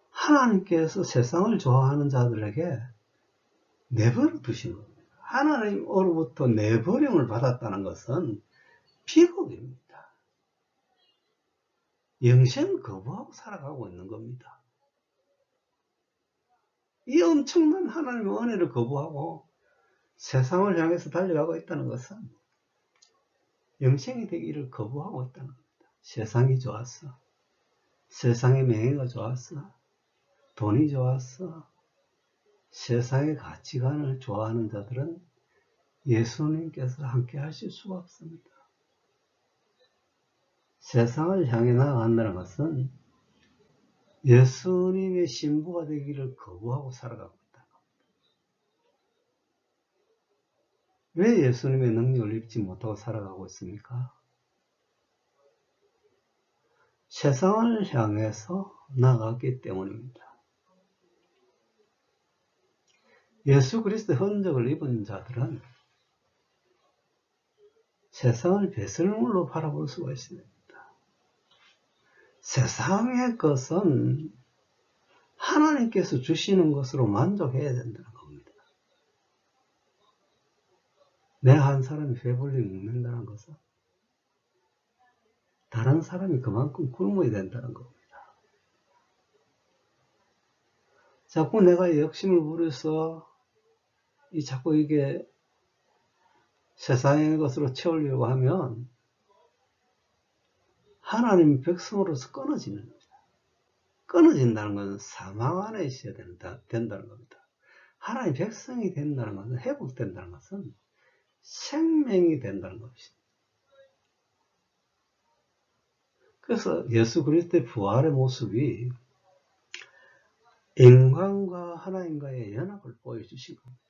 하나님께서 세상을 좋아하는 자들에게 내버려 두신 겁니다. 하나님으로부터 내버림을 받았다는 것은 비극입니다. 영생을 거부하고 살아가고 있는 겁니다. 이 엄청난 하나님의 은혜를 거부하고 세상을 향해서 달려가고 있다는 것은 영생이 되기를 거부하고 있다는 겁니다. 세상이 좋았어. 세상의 명예가 좋았어. 돈이 좋았어. 세상의 가치관을 좋아하는 자들은 예수님께서 함께 하실 수가 없습니다. 세상을 향해 나아간다는 것은 예수님의 신부가 되기를 거부하고 살아가고 있다. 왜 예수님의 능력을 입지 못하고 살아가고 있습니까? 세상을 향해서 나아갔기 때문입니다. 예수 그리스도의 흔적을 입은 자들은 세상을 배설물로 바라볼 수가 있습니다. 세상의 것은 하나님께서 주시는 것으로 만족해야 된다는 겁니다. 내 한 사람이 배불리 먹는다는 것은 다른 사람이 그만큼 굶어야 된다는 겁니다. 자꾸 내가 욕심을 부려서 자꾸 이게 세상의 것으로 채우려고 하면 하나님 백성으로서 끊어지는 겁니다. 끊어진다는 것은 사망 안에 있어야 된다는 겁니다. 하나님 백성이 된다는 것은, 회복된다는 것은 생명이 된다는 것입니다. 그래서 예수 그리스도의 부활의 모습이 인간과 하나님과의 연합을 보여주신 겁니다.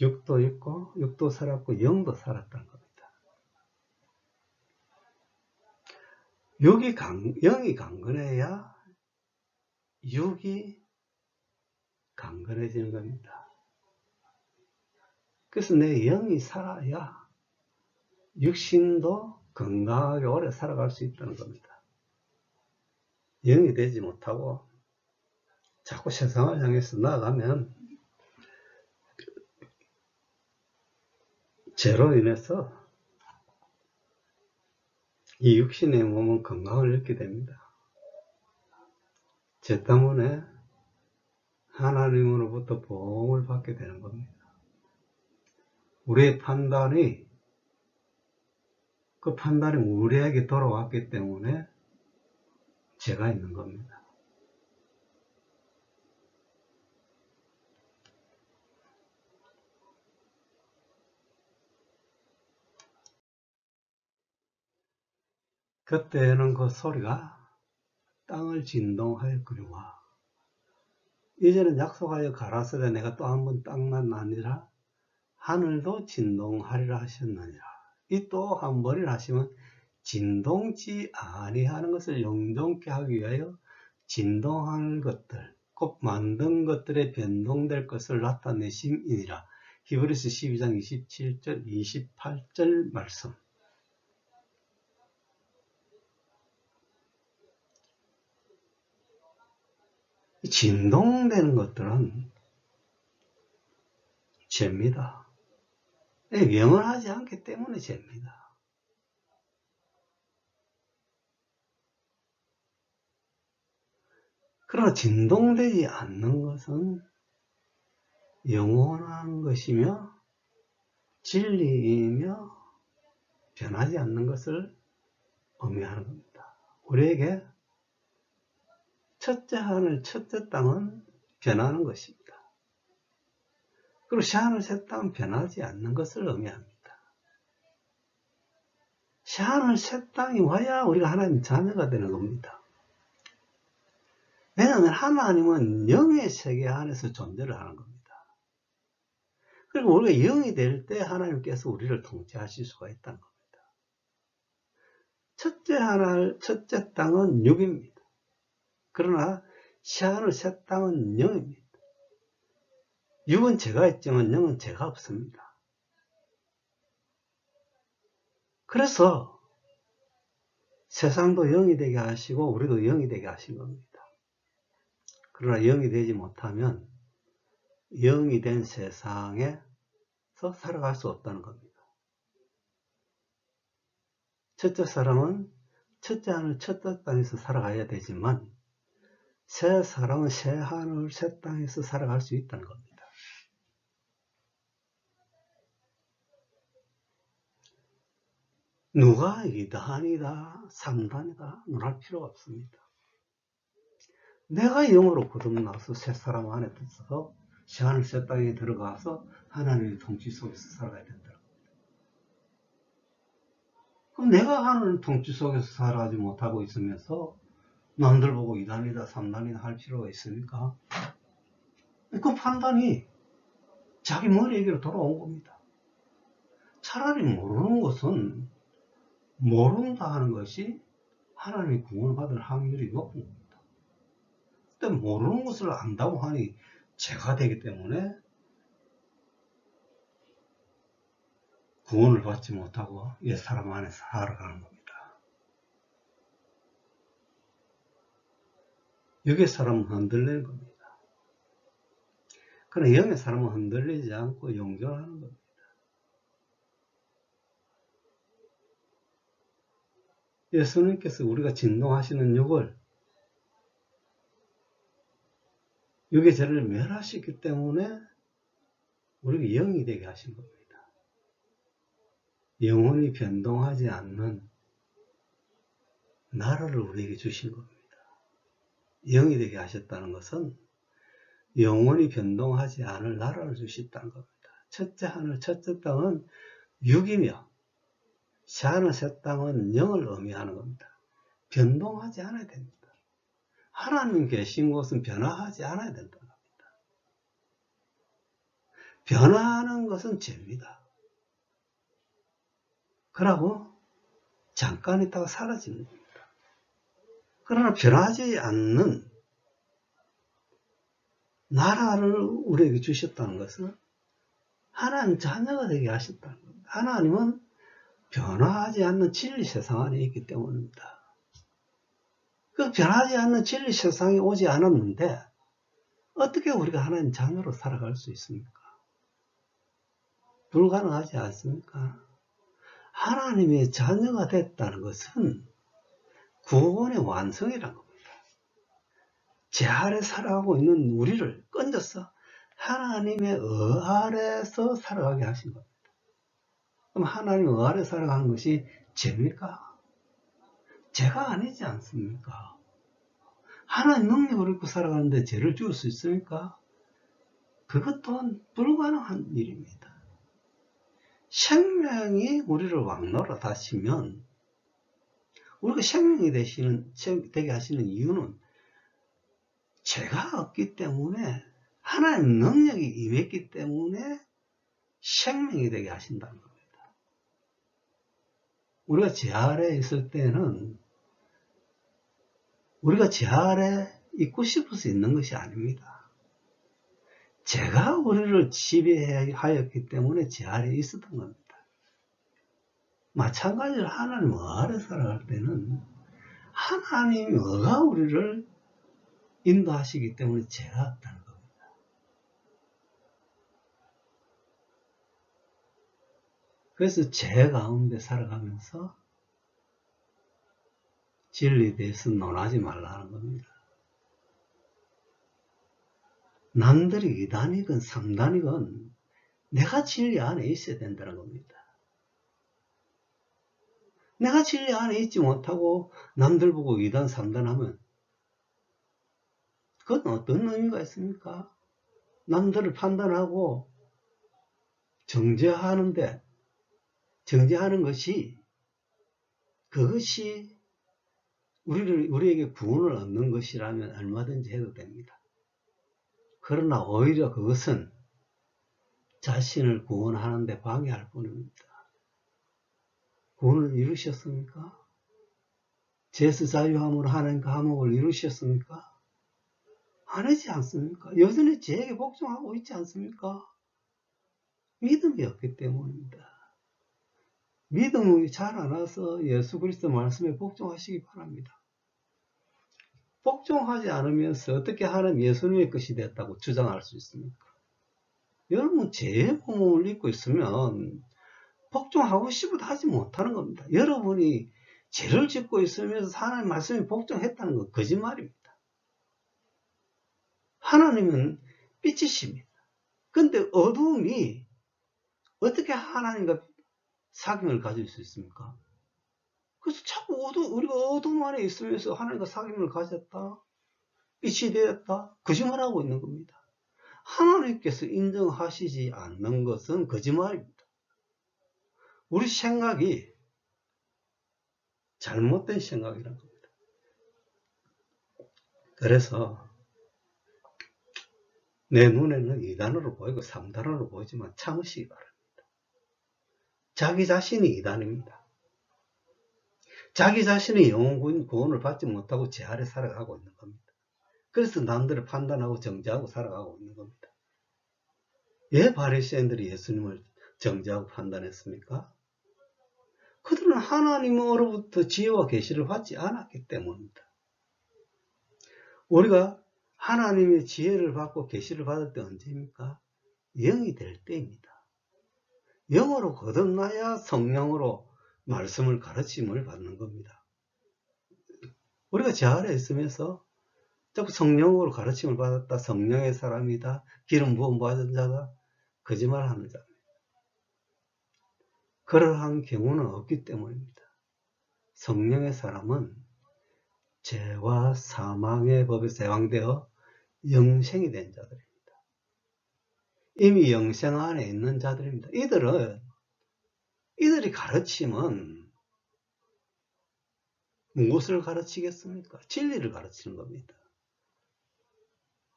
육도 있고, 육도 살았고, 영도 살았다는 겁니다. 영이 강건해야 육이 강건해지는 겁니다. 그래서 내 영이 살아야 육신도 건강하게 오래 살아갈 수 있다는 겁니다. 영이 되지 못하고 자꾸 세상을 향해서 나아가면 죄로 인해서 이 육신의 몸은 건강을 잃게 됩니다. 죄 때문에 하나님으로부터 보응을 받게 되는 겁니다. 우리의 판단이 그 판단이 우리에게 돌아왔기 때문에 죄가 있는 겁니다. 그때는 그 소리가 땅을 진동하였거니와 이제는 약속하여 가라사대 내가 또 한 번 땅만 아니라 하늘도 진동하리라 하셨느니라. 이 또 한 번이라 하시면 진동치 아니하는 것을 영존케 하기 위하여 진동하는 것들, 곧 만든 것들에 변동될 것을 나타내심이니라. 히브리서 12장 27절, 28절 말씀. 진동되는 것들은 죄입니다. 영원하지 않기 때문에 죄입니다. 그러나 진동되지 않는 것은 영원한 것이며 진리이며 변하지 않는 것을 의미하는 겁니다. 우리에게 첫째 하늘, 첫째 땅은 변하는 것입니다. 그리고 새하늘, 새 땅은 변하지 않는 것을 의미합니다. 하늘 새 땅이 와야 우리가 하나님 자녀가 되는 겁니다. 왜냐하면 하나님은 영의 세계 안에서 존재를 하는 겁니다. 그리고 우리가 영이 될 때 하나님께서 우리를 통치하실 수가 있다는 겁니다. 첫째 땅은 육입니다. 그러나 하늘 새 땅은 영입니다. 육은 죄가 있지만 영은 죄가 없습니다. 그래서 세상도 영이 되게 하시고 우리도 영이 되게 하신 겁니다. 그러나 영이 되지 못하면 영이 된 세상에서 살아갈 수 없다는 겁니다. 첫째 사람은 첫째 하늘 첫째 땅에서 살아가야 되지만 새 사람은 새 하늘 새 땅에서 살아갈 수 있다는 겁니다. 누가 2단이다 3단이다 논할 필요가 없습니다. 내가 영으로 거듭나서 새 사람 안에 들어서 새 하늘 새 땅에 들어가서 하나님의 통치 속에서 살아가야 된다. 그럼 내가 하나님 통치 속에서 살아가지 못하고 있으면서 남들 보고 2단이다 3단이다 할 필요가 있습니까? 그 판단이 자기 머리에게로 돌아온 겁니다. 차라리 모르는 것은 모른다 하는 것이 하나님의 구원을 받을 확률이 높은 겁니다. 근데 모르는 것을 안다고 하니 죄가 되기 때문에 구원을 받지 못하고 옛사람 안에서 살아가는 겁니다. 육의 사람은 흔들리는 겁니다. 그러나 영의 사람은 흔들리지 않고 용결하는 겁니다. 예수님께서 우리가 진동하시는 육의 죄를 멸하셨기 때문에 우리가 영이 되게 하신 겁니다. 영원히 변동하지 않는 나라를 우리에게 주신 겁니다. 영이 되게 하셨다는 것은 영원히 변동하지 않을 나라를 주셨다는 겁니다. 첫째 하늘 첫째 땅은 육이며 새 하늘 새 땅은 영을 의미하는 겁니다. 변동하지 않아야 됩니다. 하나님 계신 곳은 변화하지 않아야 된다는 겁니다. 변화하는 것은 죄입니다. 그러고 잠깐 있다가 사라지는 겁니다. 그러나 변하지 않는 나라를 우리에게 주셨다는 것은 하나님 자녀가 되게 하셨다는 겁니다. 하나님은 변화하지 않는 진리 세상 안에 있기 때문입니다. 그 변하지 않는 진리 세상에 오지 않았는데 어떻게 우리가 하나님 자녀로 살아갈 수 있습니까? 불가능하지 않습니까? 하나님의 자녀가 됐다는 것은 구원의 완성이라는 겁니다. 제 아래 살아가고 있는 우리를 건져서 하나님의 아래에서 살아가게 하신 겁니다. 그럼 하나님 아래 살아가는 것이 죄입니까? 죄가 아니지 않습니까? 하나님 능력을 입고 살아가는데 죄를 지을 수 있습니까? 그것 또한 불가능한 일입니다. 생명이 우리를 왕노릇하시면 우리가 생명이 되게 하시는 이유는 죄가 없기 때문에 하나님 능력이 임했기 때문에 생명이 되게 하신다는 겁니다. 우리가 죄 아래에 있을 때는 우리가 죄 아래 있고 싶어서 있는 것이 아닙니다. 죄가 우리를 지배하였기 때문에 죄 아래에 있었던 겁니다. 마찬가지로 하나님 아래 살아갈 때는 하나님이 우리를 인도하시기 때문에 죄가 없다는 겁니다. 그래서 죄 가운데 살아가면서 진리에 대해서 논하지 말라는 겁니다. 남들이 2단이건 3단이건 내가 진리 안에 있어야 된다는 겁니다. 내가 진리 안에 있지 못하고 남들 보고 2단 3단 하면 그건 어떤 의미가 있습니까? 남들을 판단하고 정죄하는 것이 그것이 우리에게 구원을 얻는 것이라면 얼마든지 해도 됩니다. 그러나 오히려 그것은 자신을 구원하는 데 방해할 뿐입니다. 구원을 이루셨습니까? 죄에서 자유함으로 하나님 감옥을 이루셨습니까? 안 하지 않습니까? 여전히 죄에게 복종하고 있지 않습니까? 믿음이 없기 때문입니다. 믿음이 잘 안 와서 예수 그리스도 말씀에 복종하시기 바랍니다. 복종하지 않으면서 어떻게 하나님 예수님의 것이 됐다고 주장할 수 있습니까? 여러분 죄의 몸을 입고 있으면 복종하고 싶어도 하지 못하는 겁니다. 여러분이 죄를 짓고 있으면서 하나님 말씀에 복종했다는 건 거짓말입니다. 하나님은 빛이십니다. 근데 어둠이 어떻게 하나님과 사귐을 가질 수 있습니까? 그래서 자꾸 우리가 어둠 안에 있으면서 하나님과 사귐을 가졌다, 빛이 되었다, 거짓말하고 있는 겁니다. 하나님께서 인정하시지 않는 것은 거짓말입니다. 우리 생각이 잘못된 생각이라는 겁니다. 그래서 내 눈에는 2단으로 보이고 3단으로 보이지만 참으시기 바랍니다. 자기 자신이 2단입니다. 자기 자신이 영혼 구원을 받지 못하고 죄 아래 살아가고 있는 겁니다. 그래서 남들을 판단하고 정죄하고 살아가고 있는 겁니다. 왜 바리새인들이 예수님을 정죄하고 판단했습니까? 그들은 하나님으로부터 지혜와 계시를 받지 않았기 때문입니다. 우리가 하나님의 지혜를 받고 계시를 받을 때 언제입니까? 영이 될 때입니다. 영으로 거듭나야 성령으로 말씀을 가르침을 받는 겁니다. 우리가 제 아래 있으면서 자꾸 성령으로 가르침을 받았다, 성령의 사람이다, 기름 부음 받은 자다, 거짓말하는 자입니다. 그러한 경우는 없기 때문입니다. 성령의 사람은 죄와 사망의 법에서 해방되어 영생이 된 자들입니다. 이미 영생 안에 있는 자들입니다. 이들이 가르침은 무엇을 가르치겠습니까? 진리를 가르치는 겁니다.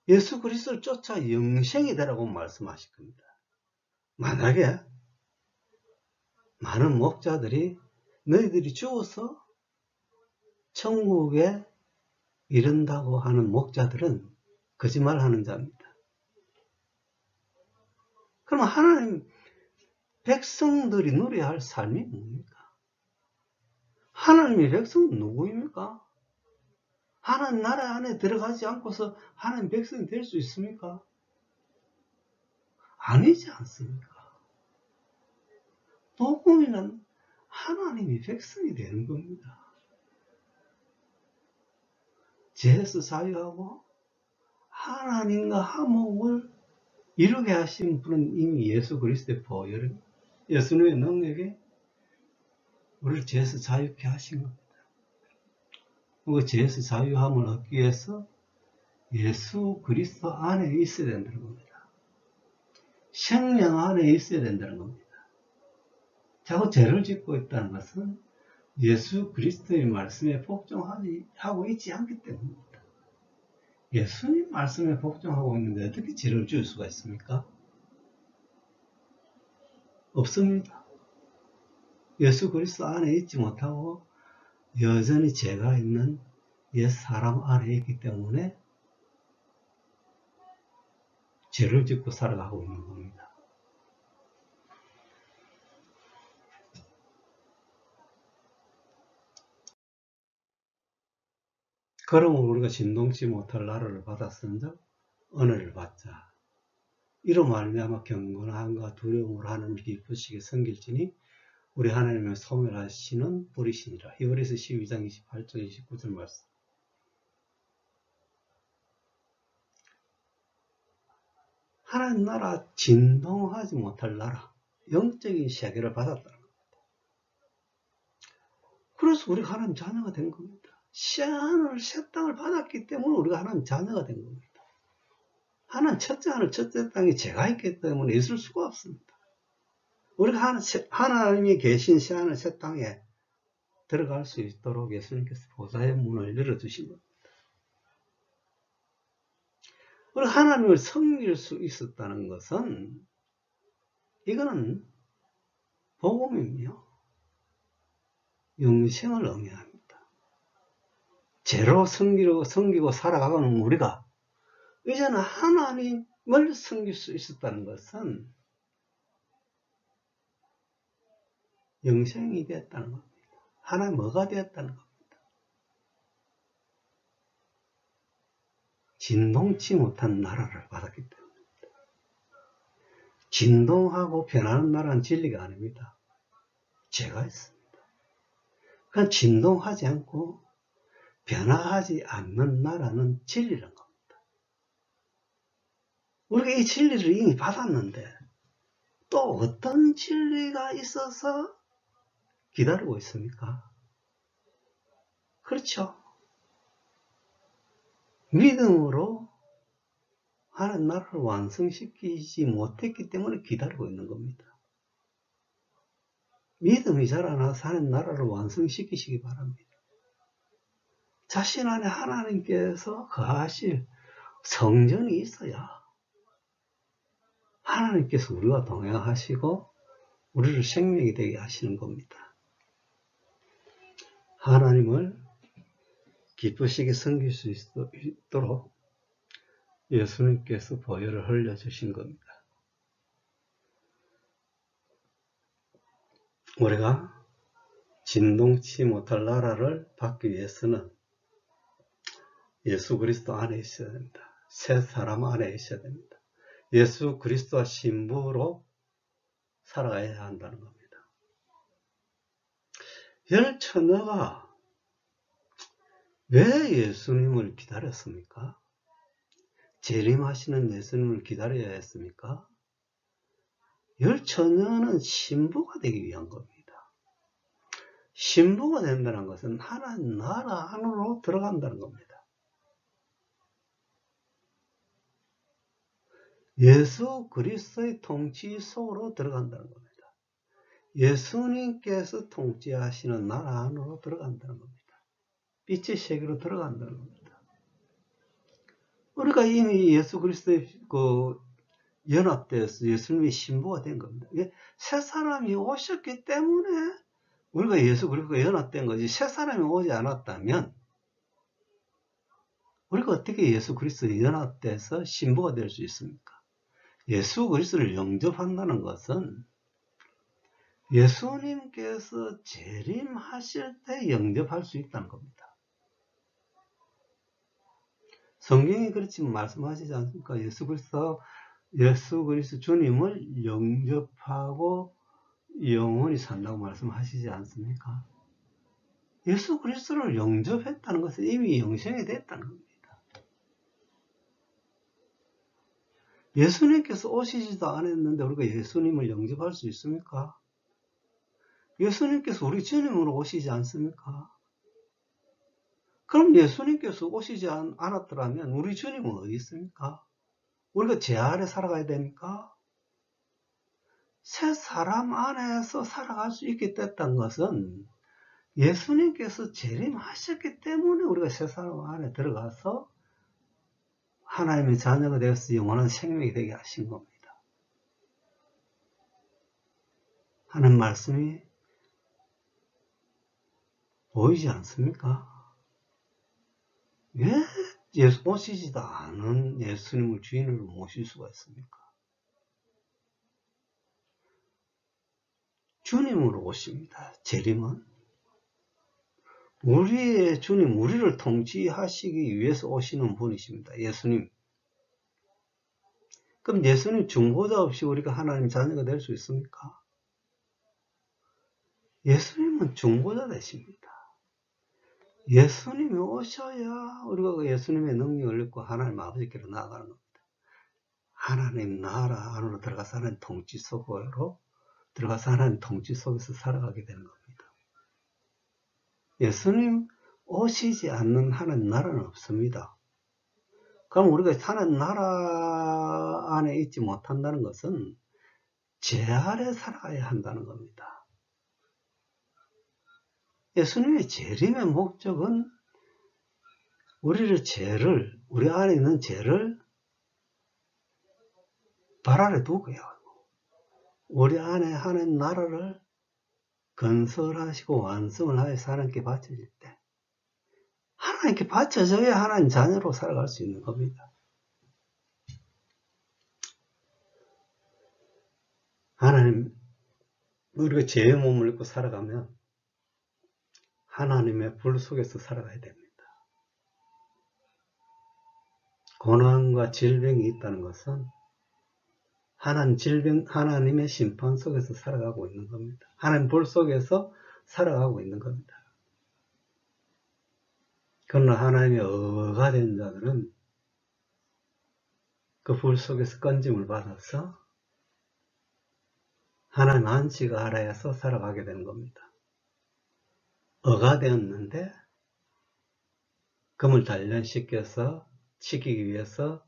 예수 그리스도를 쫓아 영생이 되라고 말씀하실 겁니다. 만약에 많은 목자들이 너희들이 죽어서 천국에 이른다고 하는 목자들은 거짓말하는 자입니다. 그럼 하나님 백성들이 누려야 할 삶이 뭡니까? 하나님의 백성은 누구입니까? 하나님 나라 안에 들어가지 않고서 하나님 백성이 될 수 있습니까? 아니지 않습니까? 복음이란 하나님이 백성이 되는 겁니다. 죄에서 자유하고 하나님과 화목을 이루게 하신 분은 이미 예수 그리스도의 보혈입니다. 예수님의 능력에 우리를 죄에서 자유케 하신 겁니다. 그 죄에서 자유함을 얻기 위해서 예수 그리스도 안에 있어야 된다는 겁니다. 생명 안에 있어야 된다는 겁니다. 자꾸 죄를 짓고 있다는 것은 예수 그리스도의 말씀에 복종하고 있지 않기 때문입니다. 예수님 말씀에 복종하고 있는데 어떻게 죄를 지을 수가 있습니까? 없습니다. 예수 그리스도 안에 있지 못하고 여전히 죄가 있는 옛 사람 안에 있기 때문에 죄를 짓고 살아가고 있는 겁니다. 그러면 우리가 진동치 못할 나라를 받았은즉 은혜를 받자. 이로 말미암아 경건함과 두려움으로 하나님 기쁘시게 섬길지니 우리 하나님의 소멸하시는 뿌리시니라. 히브리서 12장 28절 29절 말씀. 하나님 나라 진동하지 못할 나라, 영적인 세계를 받았다는 겁니다. 그래서 우리가 하나님 자녀가 된 겁니다. 새하늘 새 땅을 받았기 때문에 우리가 하나님 자녀가 된 겁니다. 하나님 첫째 하늘 첫째 땅에 죄가 있기 때문에 있을 수가 없습니다. 우리가 하나님이 계신 새하늘 새 땅에 들어갈 수 있도록 예수님께서 보좌의 문을 열어주신 겁니다. 그리고 하나님을 섬길 수 있었다는 것은 이거는 복음이며 영생을 의미합니다. 죄로 섬기고 살아가는 우리가 이제는 하나님을 섬길 수 있었다는 것은 영생이 되었다는 겁니다. 하나님 뭐가 되었다는 겁니다. 진동치 못한 나라를 받았기 때문입니다. 진동하고 변하는 나라는 진리가 아닙니다. 죄가 있습니다. 그러니까 진동하지 않고 변화하지 않는 나라는 진리라는 겁니다. 우리가 이 진리를 이미 받았는데 또 어떤 진리가 있어서 기다리고 있습니까? 그렇죠. 믿음으로 하나님 나라를 완성시키지 못했기 때문에 기다리고 있는 겁니다. 믿음이 자라나서 하나님 나라를 완성시키시기 바랍니다. 자신 안에 하나님께서 거하실 성전이 있어야 하나님께서 우리와 동행하시고 우리를 생명이 되게 하시는 겁니다. 하나님을 기쁘시게 섬길 수 있도록 예수님께서 보혈을 흘려주신 겁니다. 우리가 진동치 못할 나라를 받기 위해서는 예수 그리스도 안에 있어야 됩니다. 새 사람 안에 있어야 됩니다. 예수 그리스도와 신부로 살아가야 한다는 겁니다. 열 처녀가 왜 예수님을 기다렸습니까? 재림하시는 예수님을 기다려야 했습니까? 열 처녀는 신부가 되기 위한 겁니다. 신부가 된다는 것은 하나님 나라 안으로 들어간다는 겁니다. 예수 그리스도의 통치 속으로 들어간다는 겁니다. 예수님께서 통치하시는 나라 안으로 들어간다는 겁니다. 빛의 세계로 들어간다는 겁니다. 우리가 이미 예수 그리스도의 연합되어서 예수님의 신부가 된 겁니다. 새 사람이 오셨기 때문에 우리가 예수 그리스도가 연합된 거지, 새 사람이 오지 않았다면 우리가 어떻게 예수 그리스도에 연합돼서 신부가 될 수 있습니까? 예수 그리스도를 영접한다는 것은 예수님께서 재림하실 때 영접할 수 있다는 겁니다. 성경이 그렇지 말씀하시지 않습니까? 예수 그리스도 주님을 영접하고 영원히 산다고 말씀하시지 않습니까? 예수 그리스도를 영접했다는 것은 이미 영생이 됐다는 겁니다. 예수님께서 오시지도 않았는데 우리가 예수님을 영접할 수 있습니까? 예수님께서 우리 주님으로 오시지 않습니까? 그럼 예수님께서 오시지 않았더라면 우리 주님은 어디 있습니까? 우리가 죄 아래 살아가야 됩니까? 새 사람 안에서 살아갈 수 있게 됐다는 것은 예수님께서 재림하셨기 때문에 우리가 새 사람 안에 들어가서 하나님의 자녀가 되어서 영원한 생명이 되게 하신 겁니다. 하는 말씀이 보이지 않습니까? 왜 오시지도 않은 예수님을 주인으로 모실 수가 있습니까? 주님으로 오십니다. 재림은 우리의 주님, 우리를 통치하시기 위해서 오시는 분이십니다. 예수님. 그럼 예수님 중보자 없이 우리가 하나님 자녀가 될 수 있습니까? 예수님은 중보자 되십니다. 예수님이 오셔야 우리가 예수님의 능력을 얻고 하나님 아버지께로 나아가는 겁니다. 하나님 나라 안으로 들어가서 하나님 통치 속으로 들어가서 하나님 통치 속에서 살아가게 되는 겁니다. 예수님 오시지 않는 하나님 나라는 없습니다. 그럼 우리가 하나님 나라 안에 있지 못한다는 것은 죄 아래 살아가야 한다는 겁니다. 예수님의 재림의 목적은 우리 안에 있는 죄를 발 아래 두고요. 우리 안에 하나님 나라를 건설하시고 완성을 하여서 하나님께 바쳐질 때, 하나님께 바쳐져야 하나님 자녀로 살아갈 수 있는 겁니다. 하나님, 우리가 죄의 몸을 입고 살아가면 하나님의 불 속에서 살아가야 됩니다. 고난과 질병이 있다는 것은 하나님의 심판 속에서 살아가고 있는 겁니다. 하나님 불 속에서 살아가고 있는 겁니다. 그러나 하나님의 어가 된 자들은 그 불 속에서 건짐을 받아서 하나님 안식 아래에서 살아가게 되는 겁니다. 어가 되었는데 금을 단련시키기 위해서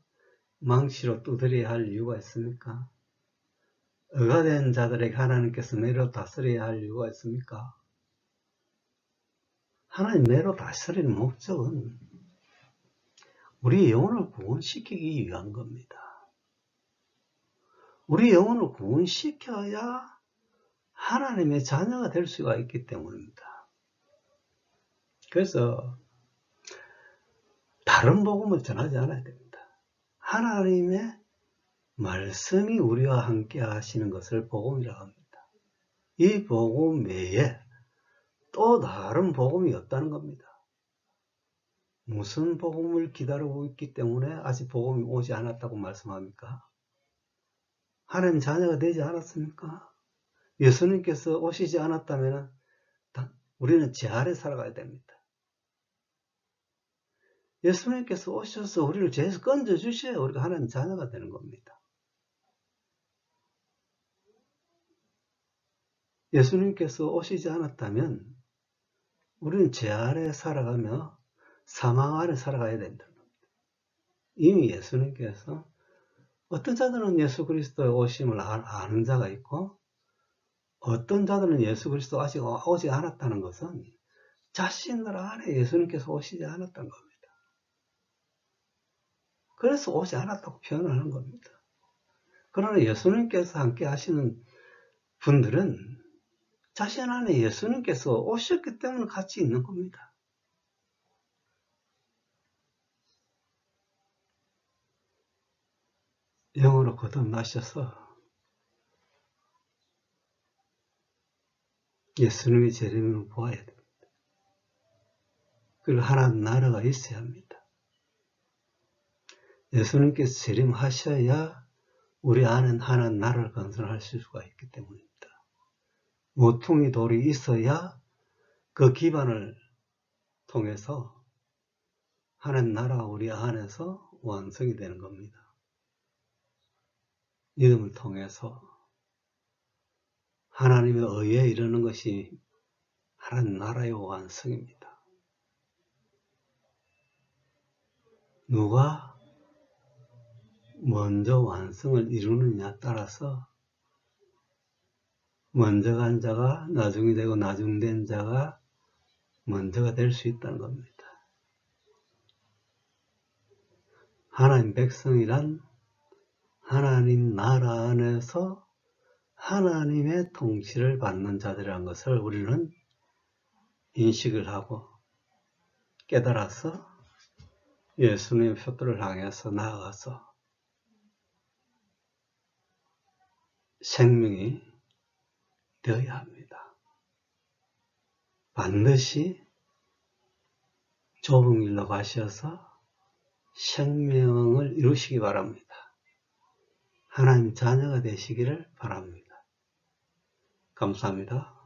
망치로 두드려야 할 이유가 있습니까? 어가 된 자들에게 하나님께서 매로 다스려야 할 이유가 있습니까? 하나님 매로 다스리는 목적은 우리 영혼을 구원시키기 위한 겁니다. 우리 영혼을 구원시켜야 하나님의 자녀가 될 수가 있기 때문입니다. 그래서 다른 복음을 전하지 않아야 됩니다. 하나님의 말씀이 우리와 함께 하시는 것을 복음이라고 합니다. 이 복음 외에 또 다른 복음이 없다는 겁니다. 무슨 복음을 기다리고 있기 때문에 아직 복음이 오지 않았다고 말씀합니까? 하나님 자녀가 되지 않았습니까? 예수님께서 오시지 않았다면 우리는 죄 아래 살아가야 됩니다. 예수님께서 오셔서 우리를 죄에서 건져주셔야 우리가 하나님 자녀가 되는 겁니다. 예수님께서 오시지 않았다면 우리는 죄 아래 살아가며 사망 아래 살아가야 된다는 겁니다. 이미 예수님께서 어떤 자들은 예수 그리스도의 오심을 아는 자가 있고 어떤 자들은 예수 그리스도 아직 오지 않았다는 것은 자신들 안에 예수님께서 오시지 않았다는 겁니다. 그래서 오지 않았다고 표현하는 겁니다. 그러나 예수님께서 함께 하시는 분들은 자신 안에 예수님께서 오셨기 때문에 같이 있는 겁니다. 영으로 거듭나셔서 예수님의 재림을 보아야 됩니다. 그리고 하나님 나라가 있어야 합니다. 예수님께서 재림하셔야 우리 안은 하나님 나라를 건설할 수가 있기 때문입니다. 모퉁이 돌이 있어야 그 기반을 통해서 하나님 나라가 우리 안에서 완성이 되는 겁니다. 믿음을 통해서 하나님의 의에 이르는 것이 하나님 나라의 완성입니다. 누가 먼저 완성을 이루느냐에 따라서 먼저 간 자가 나중이 되고 나중된 자가 먼저가 될 수 있다는 겁니다. 하나님 백성이란 하나님 나라 안에서 하나님의 통치를 받는 자들이라는 것을 우리는 인식을 하고 깨달아서 예수님의 표들을 향해서 나아가서 생명이 되어야 합니다. 반드시 좁은 길로 가셔서 생명을 이루시기 바랍니다. 하나님 자녀가 되시기를 바랍니다. 감사합니다.